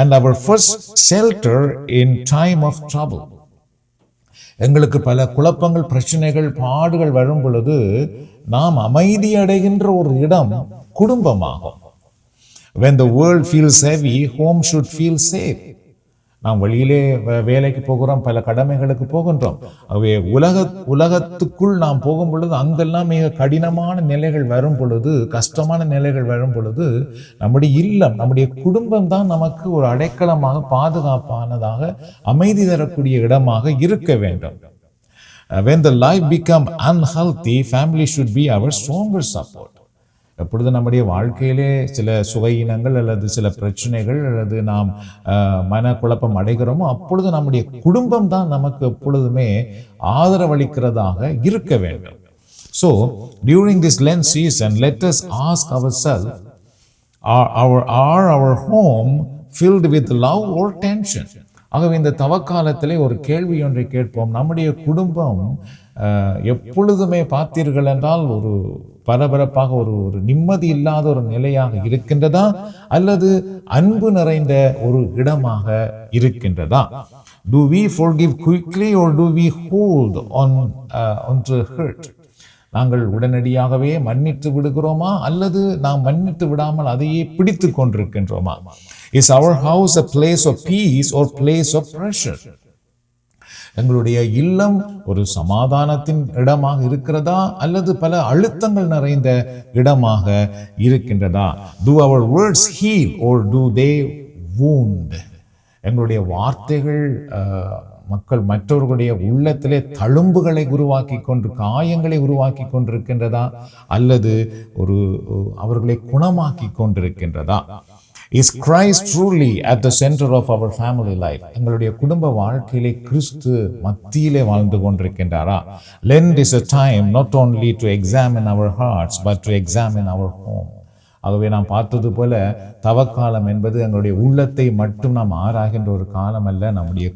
And our first shelter in time of trouble. எங்களுக்கு பல குழப்பங்கள், பிரச்சனைகள், பாடுகள் வரும் பொழுது நாம் அமைதி அடைகின்ற ஒரு இடம் குடும்பமாகும். When the world feels heavy, home should feel safe. நாம் வெளியிலே வேலைக்கு போகிறோம், பல கடமைகளுக்கு போகின்றோம். ஆகவே உலகத்துக்குள் நாம் போகும் பொழுது அங்கெல்லாம் மிக கடினமான நிலைகள் வரும் பொழுது, கஷ்டமான நிலைகள் வரும் பொழுது நம்முடைய இல்லம், நம்முடைய குடும்பம் தான் நமக்கு ஒரு அடைக்கலமாக, பாதுகாப்பானதாக, அமைதி தரக்கூடிய இடமாக இருக்க வேண்டும். When the life become unhealthy, family should be our stronger support. எப்பொழுது நம்முடைய வாழ்க்கையிலே சில சுகையினங்கள் அல்லது சில பிரச்சனைகள் அல்லது நாம் மனக்குழப்பம் அடைகிறோமோ அப்பொழுது நம்முடைய குடும்பம் தான் நமக்கு எப்பொழுதுமே ஆதரவளிக்கிறதாக இருக்க வேண்டும். So, during this Lent season, let us ask ourselves, are our home filled with love or tension? ஆகவே இந்த தவக்காலத்திலே ஒரு கேள்வி ஒன்றை கேட்போம். நம்முடைய குடும்பம் எப்பொழுதுமே பார்த்தீர்கள் என்றால் ஒரு பரபரப்பாக ஒரு நிம்மதி இல்லாத ஒரு நிலையாக இருக்கின்றதா, அல்லது அன்பு நிறைந்த ஒரு இடமாக இருக்கின்றதா? Do we forgive quickly or do we hold on to hurt? நாங்கள் உடனடியாகவே மன்னித்து விடுகிறோமா, அல்லது நாம் மன்னித்து விடாமல் அதையே பிடித்து கொண்டிருக்கின்றோமா? Is our house a place of peace or place of pressure? எங்களுடைய இல்லம் ஒரு சமாதானத்தின் இடமாக இருக்கிறதா, அல்லது பல அழுத்தங்கள் நிறைந்த இடமாக இருக்கின்றதா? Do our words heal or do they wound? எங்களுடைய வார்த்தைகள் மற்றவர்களுடைய உள்ளத்திலே தழும்புகளை உருவாக்கி கொண்டு காயங்களை உருவாக்கி கொண்டிருக்கின்றதா, அல்லது அவர்களை குணமாக்கி கொண்டிருக்கின்றதா? Is Christ truly at the center of our family life? எங்களுடைய குடும்ப வாழ்க்கையிலே கிறிஸ்து மத்தியிலே வாழ்ந்து கொண்டிருக்கின்றாரா? Lent is a time not only to examine our hearts but to examine our home. ஆகவே நாம் பார்த்தது போல தவக்காலம் என்பது எங்களுடைய உள்ளத்தை மட்டும் நாம் ஆராய்கின்ற ஒரு காலம் அல்ல, நம்முடைய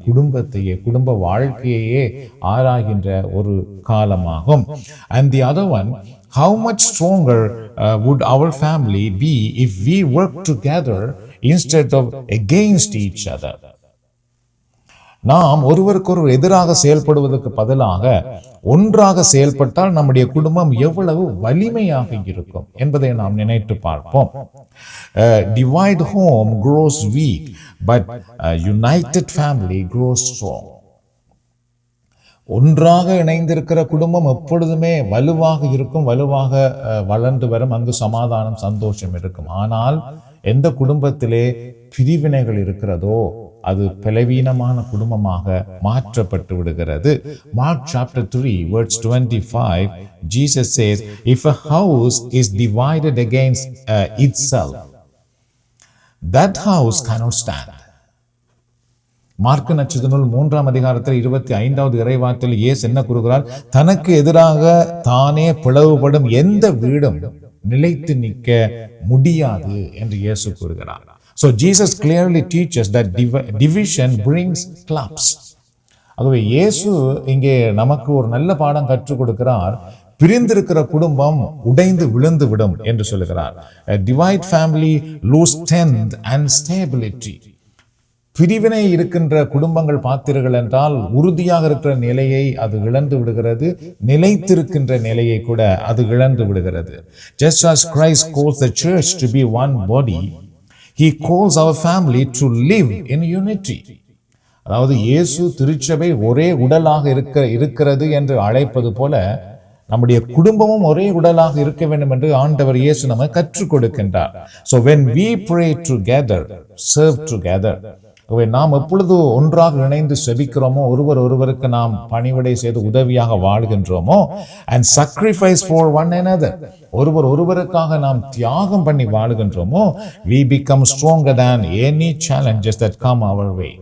குடும்ப வாழ்க்கையையே ஆராய்கின்ற ஒரு காலமாகும். And the other one, how much stronger would our family be if we work together instead of against each other? நாம் ஒருவருக்கொரு எதிராக செயல்படுவதற்கு பதிலாக ஒன்றாக செயல்பட்டால் நம்முடைய குடும்பம் எவ்வளவு வலிமையாக இருக்கும் என்பதை நாம் நினைத்து பார்ப்போம். Divide home grows weak, but united family grows strong. ஒன்றாக இணைந்திருக்கிற குடும்பம் எப்பொழுதுமே வலுவாக இருக்கும், வலுவாக வளர்ந்து வரும், அங்கு சமாதானம் சந்தோஷம் இருக்கும். ஆனால் எந்த குடும்பத்திலே பிரிவினைகள் இருக்கிறதோ அது பலவீனமான குடும்பமாக மாற்றப்பட்டு விடுகிறது. Mark chapter 3 verse 25, Jesus says, if a house is divided against itself, that house cannot stand. Mark நற்செய்தி நூல் 3ஆம் அதிகாரத்தில் 25வது இறைவார்த்தையில் இயேசு என்ன கூறுகிறார்? தனக்கு எதிராக தானே பிளவுபடும் எந்த வீடும் நிலைத்து நிற்க முடியாது என்று இயேசு கூறுகிறார். So Jesus clearly teaches that division brings collapse. ஆகவே இயேசு இங்கே நமக்கு ஒரு நல்ல பாடம் கற்றுக் கொடுக்கிறார். பிரிந்திருக்கிற குடும்பம் உடைந்து விழுந்து விடும் என்று சொல்லுகிறார். A divided family lose strength and stability. பிரிவினை இருக்கின்ற குடும்பங்கள் பார்த்தீர்கள் என்றால் உறுதியாக இருக்கிற நிலையை அது இழந்து விடுகிறது, நிலைத்திருக்கின்ற நிலையை கூட அது இழந்து விடுகிறது. Just as Christ calls the church to be one body, He calls our family to live in unity. அதாவது இயேசு திருச்சபை ஒரே உடலாக இருக்கிறது என்று அழைப்பது போல நம்முடைய குடும்பமும் ஒரே உடலாக இருக்க வேண்டும் என்று ஆண்டவர் இயேசு நமக்கு கற்றுக் கொடுக்கின்றார். So when we pray together, serve together, நாம் எப்பொழுது ஒன்றாக இணைந்து செபிக்கிறோமோ, ஒருவருக்கு நாம் பணிவிடை செய்து உதவியாக வாழ்கின்றோமோ, and sacrifice for one another, ஒருவருக்காக நாம் தியாகம் பண்ணி வாழ்கின்றோமோ, we become stronger than any challenges that come our way.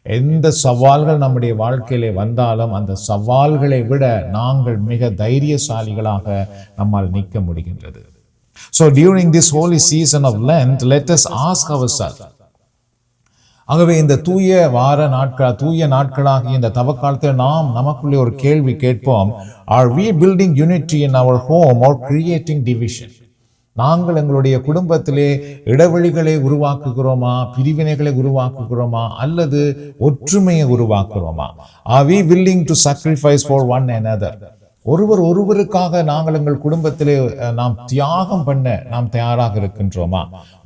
எந்த சவால்கள் நம்முடைய வாழ்க்கையிலே வந்தாலும் அந்த சவால்களை விட நாங்கள் மிக தைரியசாலிகளாக நம்மால் நிற்க முடிகின்றது. So during this holy season of Lent, let us ask ourselves, ஆகவே இந்த தூய நாட்களாகிய இந்த தவக்காலத்தில் நாம் நமக்குள்ளே ஒரு கேள்வி கேட்போம். Are we building unity in our home or creating division? நாங்கள் எங்களுடைய குடும்பத்திலே இடைவெளிகளை உருவாக்குகிறோமா, பிரிவினைகளை உருவாக்குகிறோமா, அல்லது ஒற்றுமையை உருவாக்குகிறோமா? Are we willing to sacrifice for one another? ஒருவருக்காக நாங்கள் எங்கள் குடும்பத்திலே நாம் தியாகம் பண்ண நாம் தயாராக இருக்கின்றோமா?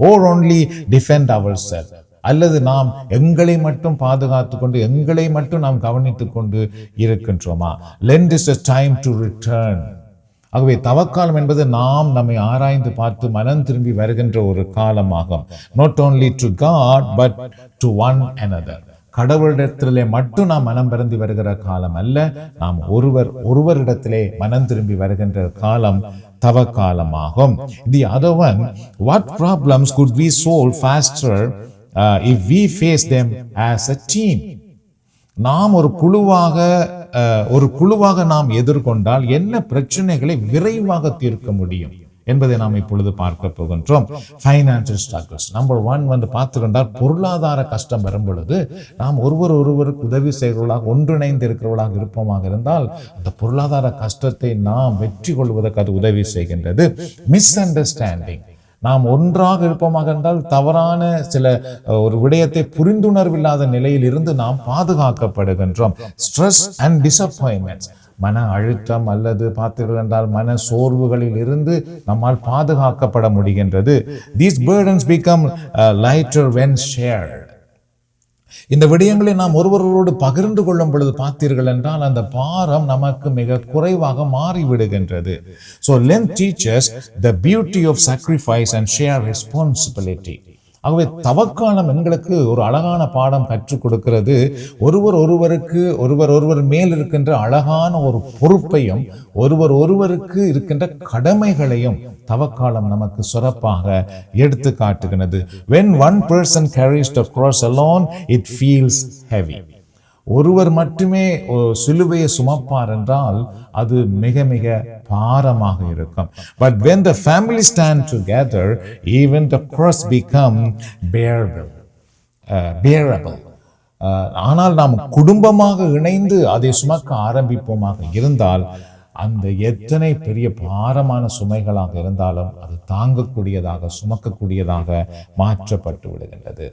Or only defend ourselves? அல்லது நாம் எங்களை மட்டும் பாதுகாத்து கொண்டு எங்களை மட்டும் நாம் கவனித்துக் கொண்டு இருக்கின்றோமா? Lent is a time to return. ஆகவே தவக்காலம் என்பது நாம் நம்மை ஆராய்ந்து பார்த்து மனம் திரும்பி வருகின்ற ஒரு காலமாகும். Not only to God but to one another. கடவுளிடத்திலே மட்டும் நாம் மனம் பிறந்து வருகிற காலம் அல்ல, நாம் ஒருவரிடத்திலே மனம் திரும்பி வருகின்ற காலம் தவக்காலமாகும். The other one, what problems could we solve faster if we face them as a team? நாம் ஒரு குழுவாக ஒரு குழுவாக நாம் எதிர்கொண்டால் என்ன பிரச்சனைகளை விரைவாக தீர்க்க முடியும் என்பதை நாம் இப்பொழுது பார்க்க போகின்றோம். Financial struggles. நம்பர் 1 பார்த்துக்கொண்டால் பொருளாதார கஷ்டம் வரும் பொழுது நாம் ஒருவருக்கு உதவி செய்கிறவர்களாக ஒன்றிணைந்து இருக்கிறவர்களாக இருப்போமாக இருந்தால் அந்த பொருளாதார கஷ்டத்தை நாம் வெற்றி கொள்வதற்கு அது உதவி செய்கின்றது. Miss understanding. நாம் ஒன்றாக இருப்போமாக இருந்தால் தவறான சில ஒரு விடயத்தை புரிந்துணர்வில்லாத நிலையில் இருந்து நாம் பாதுகாக்கப்படுகின்றோம். Stress and disappointments. மன அழுத்தம் அல்லது பார்த்தீர்கள் என்றால் மன சோர்வுகளில் இருந்து நம்மால் பாதுகாக்கப்பட முடிகின்றது. These burdens become lighter when shared. இந்த விடயங்களை நாம் ஒருவரோடு பகிர்ந்து கொள்ளும் பொழுது பார்த்தீர்கள் என்றால் அந்த பாரம் நமக்கு மிக குறைவாக மாறிவிடுகின்றது. So Lent teaches the beauty of sacrifice and share responsibility. ஆகவே தவக்காலம் எங்களுக்கு ஒரு அழகான பாடம் கற்றுக் கொடுக்கிறது. ஒருவர் மேல் இருக்கின்ற அழகான ஒரு பொறுப்பையும் ஒருவருக்கு இருக்கின்ற கடமைகளையும் தவக்காலம் நமக்கு சிறப்பாக எடுத்து காட்டுகிறது. When one person carries the cross alone, it feels heavy. ஒருவர் மட்டுமே சிலுவையை சுமப்பார் என்றால் அது மிக மிக பாரமாக இருக்கும். But when the family stand together, even the cross become bearable. ஆனால் நாம் குடும்பமாக இணைந்து அதை சுமக்க ஆரம்பிப்போமாக இருந்தால் அந்த எத்தனை பெரிய பாரமான சுமைகளாக இருந்தாலும் அது தாங்கக்கூடியதாக சுமக்கக்கூடியதாக மாற்றப்பட்டு விடுகின்றது.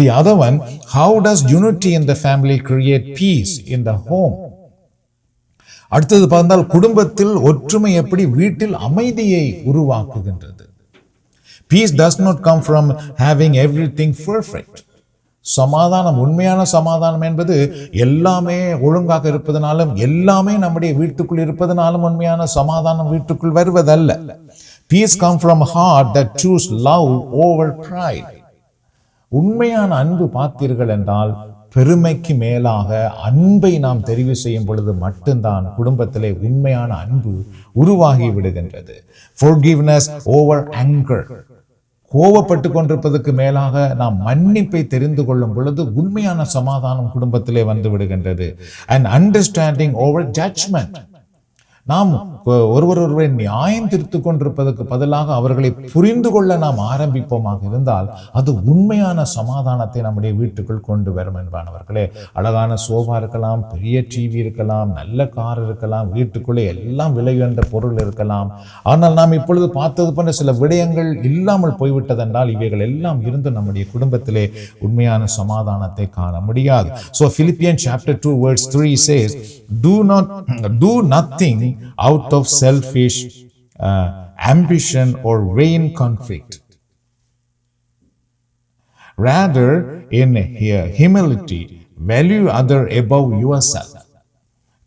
The other one, how does unity in the family create peace in the home? அடுத்தது பார்த்தால் குடும்பத்தில் ஒற்றுமை எப்படி வீட்டில் அமைதியை உருவாக்குகின்றது. Peace does not come from having everything perfect. சமாதானம், உண்மையான சமாதானம் என்பது எல்லாமே ஒழுங்காக இருப்பதனாலும் எல்லாமே நம்முடைய வீட்டுக்குள் இருப்பதனாலும் உண்மையான சமாதானம் வீட்டுக்குள் வருவதல்ல. Peace comes from a heart that choose love over pride. உண்மையான அன்பு பார்த்தீர்கள் என்றால் பெருமைக்கு மேலாக அன்பை நாம் தெரிவு செய்யும் பொழுது மட்டும்தான் குடும்பத்திலே உண்மையான அன்பு உருவாகி விடுகின்றது. Forgiveness over anger. கோபப்பட்டு கொண்டிருப்பதற்கு மேலாக நாம் மன்னிப்பை தெரிந்து கொள்ளும் பொழுது உண்மையான சமாதானம் குடும்பத்திலே வந்து விடுகின்றது. And understanding over judgment. நாம் ஒருவரை நியாயம் தீர்த்து கொண்டிருப்பதற்கு பதிலாக அவர்களை புரிந்து கொள்ள நாம் ஆரம்பிப்போமாக இருந்தால் அது உண்மையான சமாதானத்தை நம்முடைய வீட்டுக்குள் கொண்டு வரும் என்பானவர்களே. அழகான சோஃபா இருக்கலாம், பெரிய டிவி இருக்கலாம், நல்ல கார் இருக்கலாம், வீட்டுக்குள்ளே எல்லாம் விலை உயர்ந்த பொருள் இருக்கலாம். ஆனால் நாம் இப்பொழுது பார்த்தது போன்ற சில விடயங்கள் இல்லாமல் போய்விட்டதென்றால் இவைகள் எல்லாம் இருந்து நம்முடைய குடும்பத்திலே உண்மையான சமாதானத்தை காண முடியாது. So Philippians chapter 2 verse 3 says, do nothing out of selfish ambition or vain conflict. Rather, in humility, value other above yourself.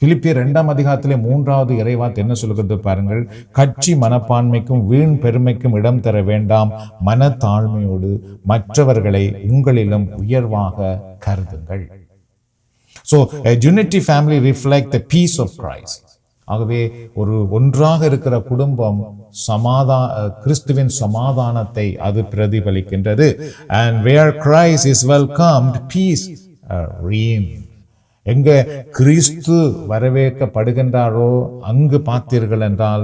பிலிப்பியர் 2ஆம் அதிகாரத்திலே 3வது இறைவார்த்தை என்ன சொல்கிறது பாருங்கள். கட்சி மனப்பான்மைக்கும் வீண் பெருமைக்கும் இடம் தர வேண்டாம், மனத்தாழ்மையோடு மற்றவர்களை உங்களிலும் உயர்வாக கருதுங்கள். So a unity family reflect the peace of Christ. ஆகவே ஒன்றாக இருக்கிற குடும்பம் கிறிஸ்துவின் சமாதானத்தை அது பிரதிபலிக்கின்றது. And where Christ is welcomed, peace reigns. எங்க கிறிஸ்து வரவேற்கப்படுகின்றாரோ அங்கு பார்த்தீர்கள் என்றால்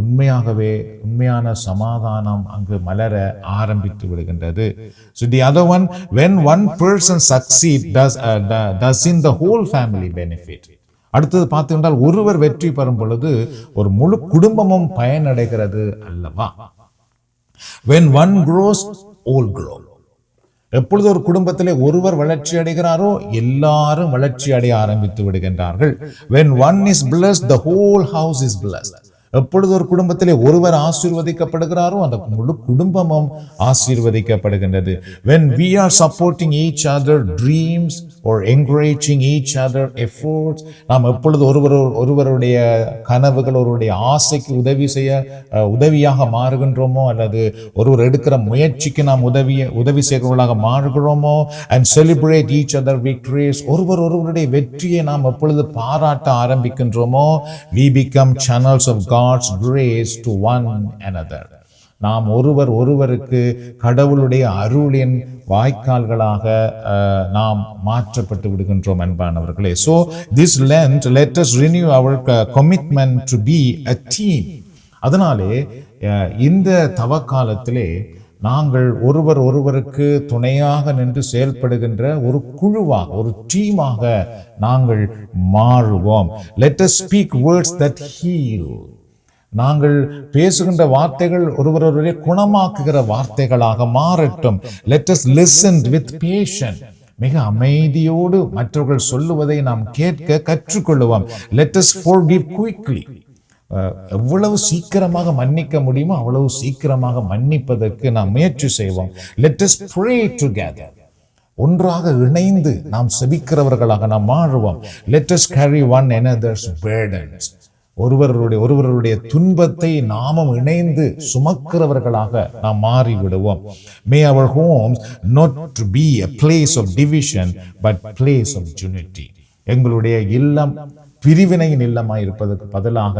உண்மையாகவே உண்மையான சமாதானம் அங்கு மலர ஆரம்பித்து விடுகின்றது. So the other one, when one person succeeds, doesn't the whole family benefit? அடுத்தது பார்த்தீங்கன்றால் ஒருவர் வெற்றி பெறும் பொழுது ஒரு முழு குடும்பமும் பயனடைகிறது அல்லவா. When one grows, all grow. எப்பொழுது ஒரு குடும்பத்திலே ஒருவர் வளர்ச்சி அடைகிறாரோ எல்லாரும் வளர்ச்சி அடைய ஆரம்பித்து விடுகின்றார்கள். When one is blessed, the whole house is blessed. எப்பொழுது ஒரு குடும்பத்திலே ஒருவர் ஆசீர்வதிக்கப்படுகிறாரோ அந்த முழு குடும்பமும் ஆசீர்வதிக்கப்படுகின்றது. When we are supporting each other dreams or encouraging each other efforts, நாம் எப்பொழுது ஒருவருடைய கனவுகள் ஒருவருடைய ஆசைக்கு உதவியாக மாறுகின்றோமோ அல்லது ஒருவர் எடுக்கிற முயற்சிக்கு நாம் உதவி செய்கிறவர்களாக மாறுகிறோமோ, and celebrate each other victories, ஒருவருடைய வெற்றியை நாம் எப்பொழுது பாராட்ட ஆரம்பிக்கின்றோமோ, we become channels of God's grace to one another. நாம் ஒருவருக்கு கடவுளுடைய அருளின் வாய்க்கால்களாக நாம் மாற்றப்பட்டு விடுகின்றோம் அன்பானவர்களே. So this Lent, let us renew our commitment to be a team. அதனாலே இந்த தவக்காலத்திலே நாங்கள் ஒருவருக்கு துணையாக நின்று செயல்படுகின்ற ஒரு குழுவாக, ஒரு டீமாக நாங்கள் மாறுவோம். Let us speak words that heal. நாங்கள் பேசுகின்ற வார்த்தைகள் ஒருவருடைய குணமாக்குகிற வார்த்தைகளாக மாறட்டும். Let us listen with patience. மிக அமைதியோடு மற்றவர்கள் சொல்லுவதை நாம் கேட்க கற்றுக்கொள்வோம். Let us forgive quickly. எவ்வளவு சீக்கிரமாக மன்னிக்க முடியுமோ அவ்வளவு சீக்கிரமாக மன்னிப்பதற்கு நாம் முயற்சி செய்வோம். Let us pray together. ஒன்றாக இணைந்து நாம் செபிக்கிறவர்களாக நாம் மாறுவோம். Let us carry one another's burdens. ஒருவருடைய துன்பத்தை நாமும் இணைந்து சுமக்கிறவர்களாக நாம் மாறிவிடுவோம். May our homes not be a place of division but place of unity. எங்களுடைய இல்லம் பிரிவினையின் இல்லமாய் இருப்பதற்கு பதிலாக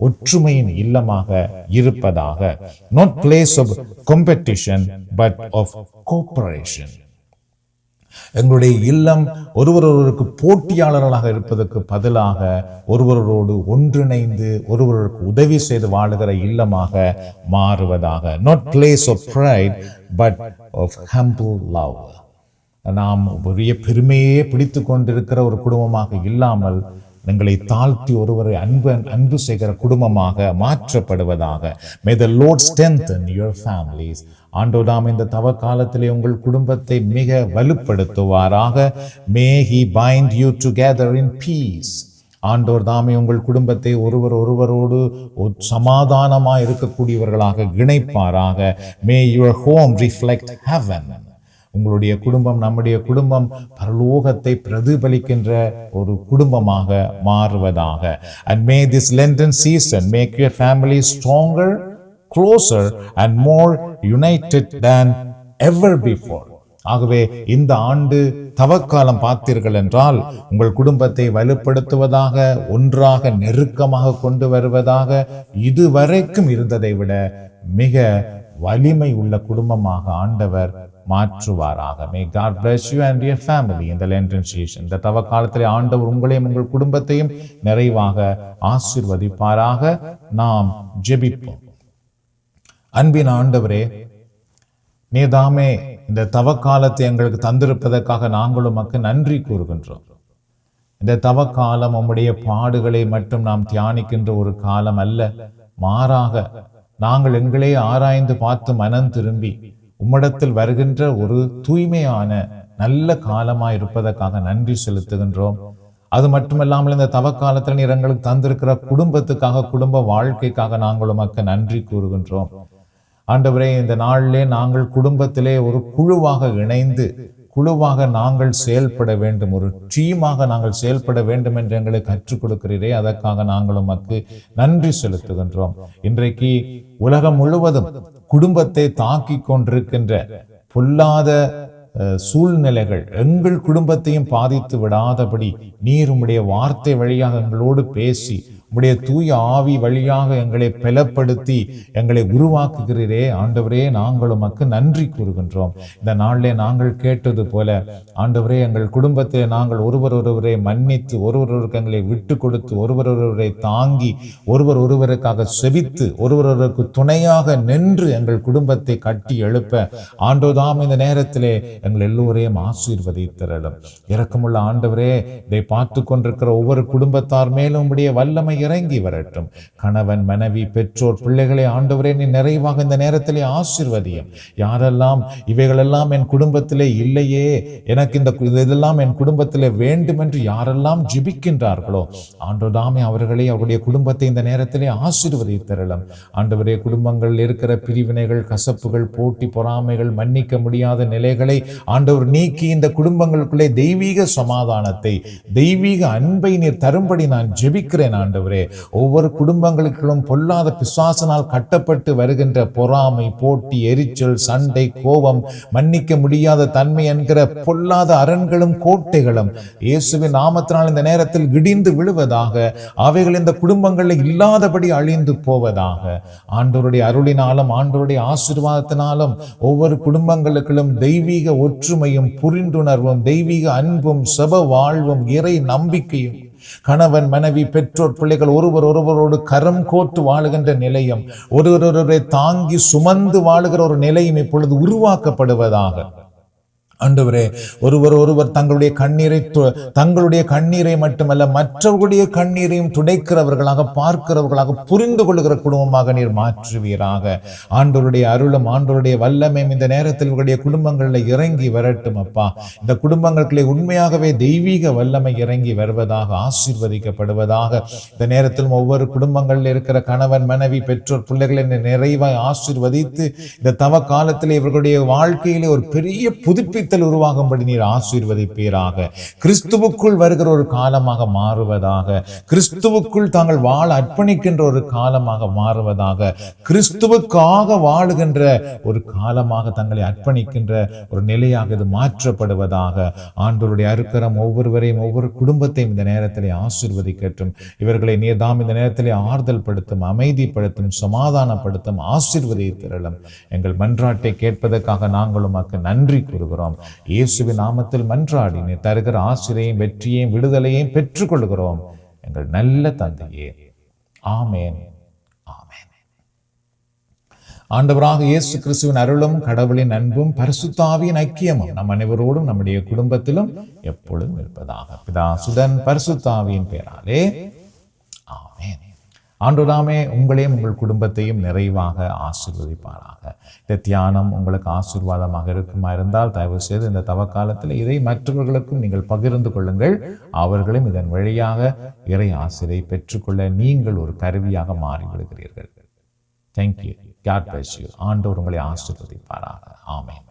ஒற்றுமையின் இல்லமாக இருப்பதாக. Not place of competition but of cooperation. எங்களுடைய இல்லம் ஒருவருக்கு போட்டியாளர்களாக இருப்பதற்கு பதிலாக ஒருவரோடு ஒன்றிணைந்து ஒருவருக்கு உதவி செய்து வாழுகிற இல்லமாக மாறுவதாக. Not place of pride but of humble love. நாம் பெரிய பெருமையே பிடித்து கொண்டிருக்கிற ஒரு குடும்பமாக இல்லாமல் எங்களை தாழ்த்தி ஒருவரை அன்பு செய்கிற குடும்பமாக மாற்றப்படுவதாக. May the Lord strengthen your families. ஆண்டவராம் இந்த தவ காலத்திலே உங்கள் குடும்பத்தை மிக வலுப்படுத்துவாராக. May he bind you together in peace. ஆண்டவர் தாமே உங்கள் குடும்பத்தை ஒருவரோடு சமாதானமாக இருக்கக்கூடியவர்களாக இணைப்பாராக. May your home reflect heaven. உங்களுடைய குடும்பம், நம்முடைய குடும்பம் பரலோகத்தை பிரதிபலிக்கின்ற ஒரு குடும்பமாக மாறுவதாக. And may this Lenten season make your family stronger, closer and more united than ever before. ஆகவே இந்த ஆண்டு தவக்காலம் பார்த்தீர்கள் என்றால் உங்கள் குடும்பத்தை வலுப்படுத்துவதாக, ஒன்றாக நெருக்கமாக கொண்டு வருவதாக, இதுவரைக்கும் இருந்ததை விட மிக வலிமை உள்ள குடும்பமாக ஆண்டவர் மாற்றுவாராக. May God bless you and your family in the Lenten season. இந்த தவ காலத்திலே ஆண்டவர் உங்களையும் உங்கள் குடும்பத்தையும் நிறைவாக ஆசீர்வதிப்பாராக. நாம் ஜெபிப்போம். அன்பின் ஆண்டவரே, நீதாமே இந்த தவ காலத்தை எங்களுக்கு தந்திருப்பதற்காக நாங்களும் உமக்கு நன்றி கூறுகின்றோம். இந்த தவ காலம் உம்முடைய பாடுகளை மட்டும் நாம் தியானிக்கின்ற ஒரு காலம் அல்ல, மாறாக நாங்கள் எங்களே ஆராய்ந்து பார்த்து மனம் திரும்பி உம்மிடத்தில் வருகின்ற ஒரு தூய்மையான நல்ல காலமாய் இருப்பதற்காக நன்றி செலுத்துகின்றோம். அது மட்டுமல்லாமல் இந்த தவ காலத்தில் நீர் எங்களுக்கு தந்திருக்கிற குடும்பத்துக்காக, குடும்ப வாழ்க்கைக்காக நாங்கள் உமக்கு நன்றி கூறுகின்றோம். ஆண்டவரே, இந்த நாளிலே நாங்கள் குடும்பத்திலே ஒரு குழுவாக இணைந்து குழுவாக நாங்கள் செயல்பட வேண்டும், ஒரு டீமாக நாங்கள் செயல்பட வேண்டும் என்று எங்களை கற்றுக் கொடுக்கிறீரே, அதற்காக நாங்கள் உமக்கு நன்றி செலுத்துகின்றோம். இன்றைக்கு உலகம் முழுவதும் குடும்பத்தை தாக்கி கொண்டிருக்கின்ற பொல்லாத சூழ்நிலைகள் எங்கள் குடும்பத்தையும் பாதித்து விடாதபடி நீர் உம்முடைய வார்த்தை வழியாக எங்களோடு பேசி உம்முடைய தூய ஆவி வழியாக எங்களை பலப்படுத்தி எங்களை உருவாக்குகிறீரே ஆண்டவரே, நாங்கள் உமக்கு நன்றி கூறுகின்றோம். இந்த நாளிலே நாங்கள் கேட்டது போல ஆண்டவரே, எங்கள் குடும்பத்தில் நாங்கள் ஒருவரை மன்னித்து, ஒருவருக்கு எங்களை விட்டு கொடுத்து, ஒருவரை தாங்கி, ஒருவருக்காக செபித்து, ஒருவருக்கு துணையாக நின்று எங்கள் குடும்பத்தை கட்டி எழுப்ப ஆண்டோதாம் இந்த நேரத்திலே எங்கள் எல்லோரையும் ஆசீர்வதித்திரளும். இரக்கமுள்ள ஆண்டவரே, இதை பார்த்து கொண்டிருக்கிற ஒவ்வொரு குடும்பத்தார் மேலும் உம்முடைய வல்லமை இறங்கி வரட்டும். கணவன், மனைவி, பெற்றோர், பிள்ளைகளை ஆண்டவரே நீ நிறைவாக இந்த நேரத்திலே ஆசீர்வதியும். யாரெல்லாம் இவைகளெல்லாம் என் குடும்பத்திலே இல்லையே, எனக்கு இதெல்லாம் என் குடும்பத்திலே வேண்டும் என்று யாரெல்லாம் ஜெபிக்கின்றார்களோ ஆண்டவராமே அவர்களை, அவருடைய குடும்பத்தை இந்த நேரத்திலே ஆசீர்வதித்தரலாம். ஆண்டவரே, குடும்பங்கள் இருக்கிற பிரிவினைகள், கசப்புகள், போட்டி, பொறாமைகள், மன்னிக்க முடியாத நிலைகளை ஆண்டவர் நீக்கி இந்த குடும்பங்களுக்குள்ளே தெய்வீக சமாதானத்தை, தெய்வீக அன்பை நீர் தரும்படி நான் ஜெபிக்கிறேன். ஆண்டவர் ஆண்டவரே. ஒவ்வொரு குடும்பங்களுக்கும் பொல்லாத பிசாசினால் கட்டப்பட்டு வருகின்ற பொறாமை, போட்டி, எரிச்சல், சண்டை, கோபம், மன்னிக்க முடியாத தன்மை என்கிற பொல்லாத அரண்களும் கோட்டைகளும் இயேசுவின் நாமத்தினால் இந்த நேரத்தில் இடிந்து விழுவதாக, அவைகள் இந்த குடும்பங்களில் இல்லாதபடி அழிந்து போவதாக. ஆண்டவருடைய அருளினாலும் ஆண்டவருடைய ஆசீர்வாதத்தினாலும் ஒவ்வொரு குடும்பங்களுக்கும் தெய்வீக ஒற்றுமையும் புரிந்துணர்வும் தெய்வீக அன்பும் செப வாழ்வும் இறை நம்பிக்கையும், கணவன் மனைவி பெற்றோர் பிள்ளைகள் ஒருவரோடு கரம் கோர்த்து வாழுகின்ற நிலையம், ஒருவரை தாங்கி சுமந்து வாழுகிற ஒரு நிலையம் இப்பொழுது உருவாக்கப்படுவதாக. ஆண்டவரே, ஒருவர் தங்களுடைய கண்ணீரை மட்டுமல்ல மற்றவர்களுடைய கண்ணீரையும் துடைக்கிறவர்களாக, பார்க்கிறவர்களாக, புரிந்து கொள்கிற குடும்பமாக நீர் மாற்றுவீராக. ஆண்டவருடைய அருளும் ஆண்டவருடைய வல்லமையும் இந்த நேரத்தில் உங்களுடைய குடும்பங்களில் இறங்கி வரட்டும் அப்பா. இந்த குடும்பங்களுக்குள்ளே உண்மையாகவே தெய்வீக வல்லமை இறங்கி வருவதாக, ஆசீர்வதிக்கப்படுவதாக. இந்த நேரத்திலும் ஒவ்வொரு குடும்பங்களில் இருக்கிற கணவன் மனைவி பெற்றோர் பிள்ளைகளை நிறைவாய் ஆசீர்வதித்து இந்த தவ காலத்தில் இவர்களுடைய வாழ்க்கையிலே ஒரு பெரிய புதுப்பித்தல் உருவாகும்படி நீர் ஆசீர்வதிப்பீராக. கிறிஸ்துவுக்குள் வருகிற ஒரு காலமாக மாறுவதாக, கிறிஸ்துவுக்குள் தாங்கள் வாழ அர்ப்பணிக்கின்ற ஒரு காலமாக மாறுவதாக, கிறிஸ்துவுக்காக வாழுகின்ற ஒரு காலமாக தங்களை அர்ப்பணிக்கின்ற ஒரு நிலையாக இது மாற்றப்படுவதாக. ஆண்டவருடைய அருக்கரம் ஒவ்வொருவரையும் ஒவ்வொரு குடும்பத்தையும் இந்த நேரத்திலே ஆசீர்வதிக்கட்டும். இவர்களை நீர் தாம் இந்த நேரத்திலே ஆறுதல் படுத்தும், அமைதிப்படுத்தும், சமாதானப்படுத்தும், ஆசீர்வதித்திரளும். எங்கள் மன்றாட்டை கேட்பதற்காக நாங்கள் உமக்கு நன்றி கூறுகிறோம். இயேசுவின் நாமத்தில் மன்றாடி நீர் தருகிற ஆசிரியையும் வெற்றியையும் விடுதலையையும் பெற்றுக் கொள்கிறோம் எங்கள் நல்ல தந்தையே. ஆமேன், ஆமேன். ஆண்டவராக இயேசு கிறிஸ்துவின் அருளும் கடவுளின் அன்பும் பரிசுத்த ஆவியின் ஐக்கியமும் நம் அனைவரோடும் நம்முடைய குடும்பத்திலும் எப்பொழுதும் இருப்பதாக. பிதா சுதன் பரிசுத்த ஆவியின் பெயராலே ஆமேன். ஆண்டவராமே உங்களையும் உங்கள் குடும்பத்தையும் நிறைவாக ஆசீர்வதிப்பாராக. இந்த தியானம் உங்களுக்கு ஆசீர்வாதமாக இருக்குமா இருந்தால் தயவு செய்து இந்த தவக்காலத்தில் இதை மற்றவர்களுக்கும் நீங்கள் பகிர்ந்து கொள்ளுங்கள். அவர்களும் இதன் வழியாக இறை ஆசிரியை பெற்றுக்கொள்ள நீங்கள் ஒரு கருவியாக மாறிவிடுகிறீர்கள். தேங்க்யூ. God bless you. ஆண்டவர் உங்களை ஆசீர்வதிப்பாராக. ஆமென்.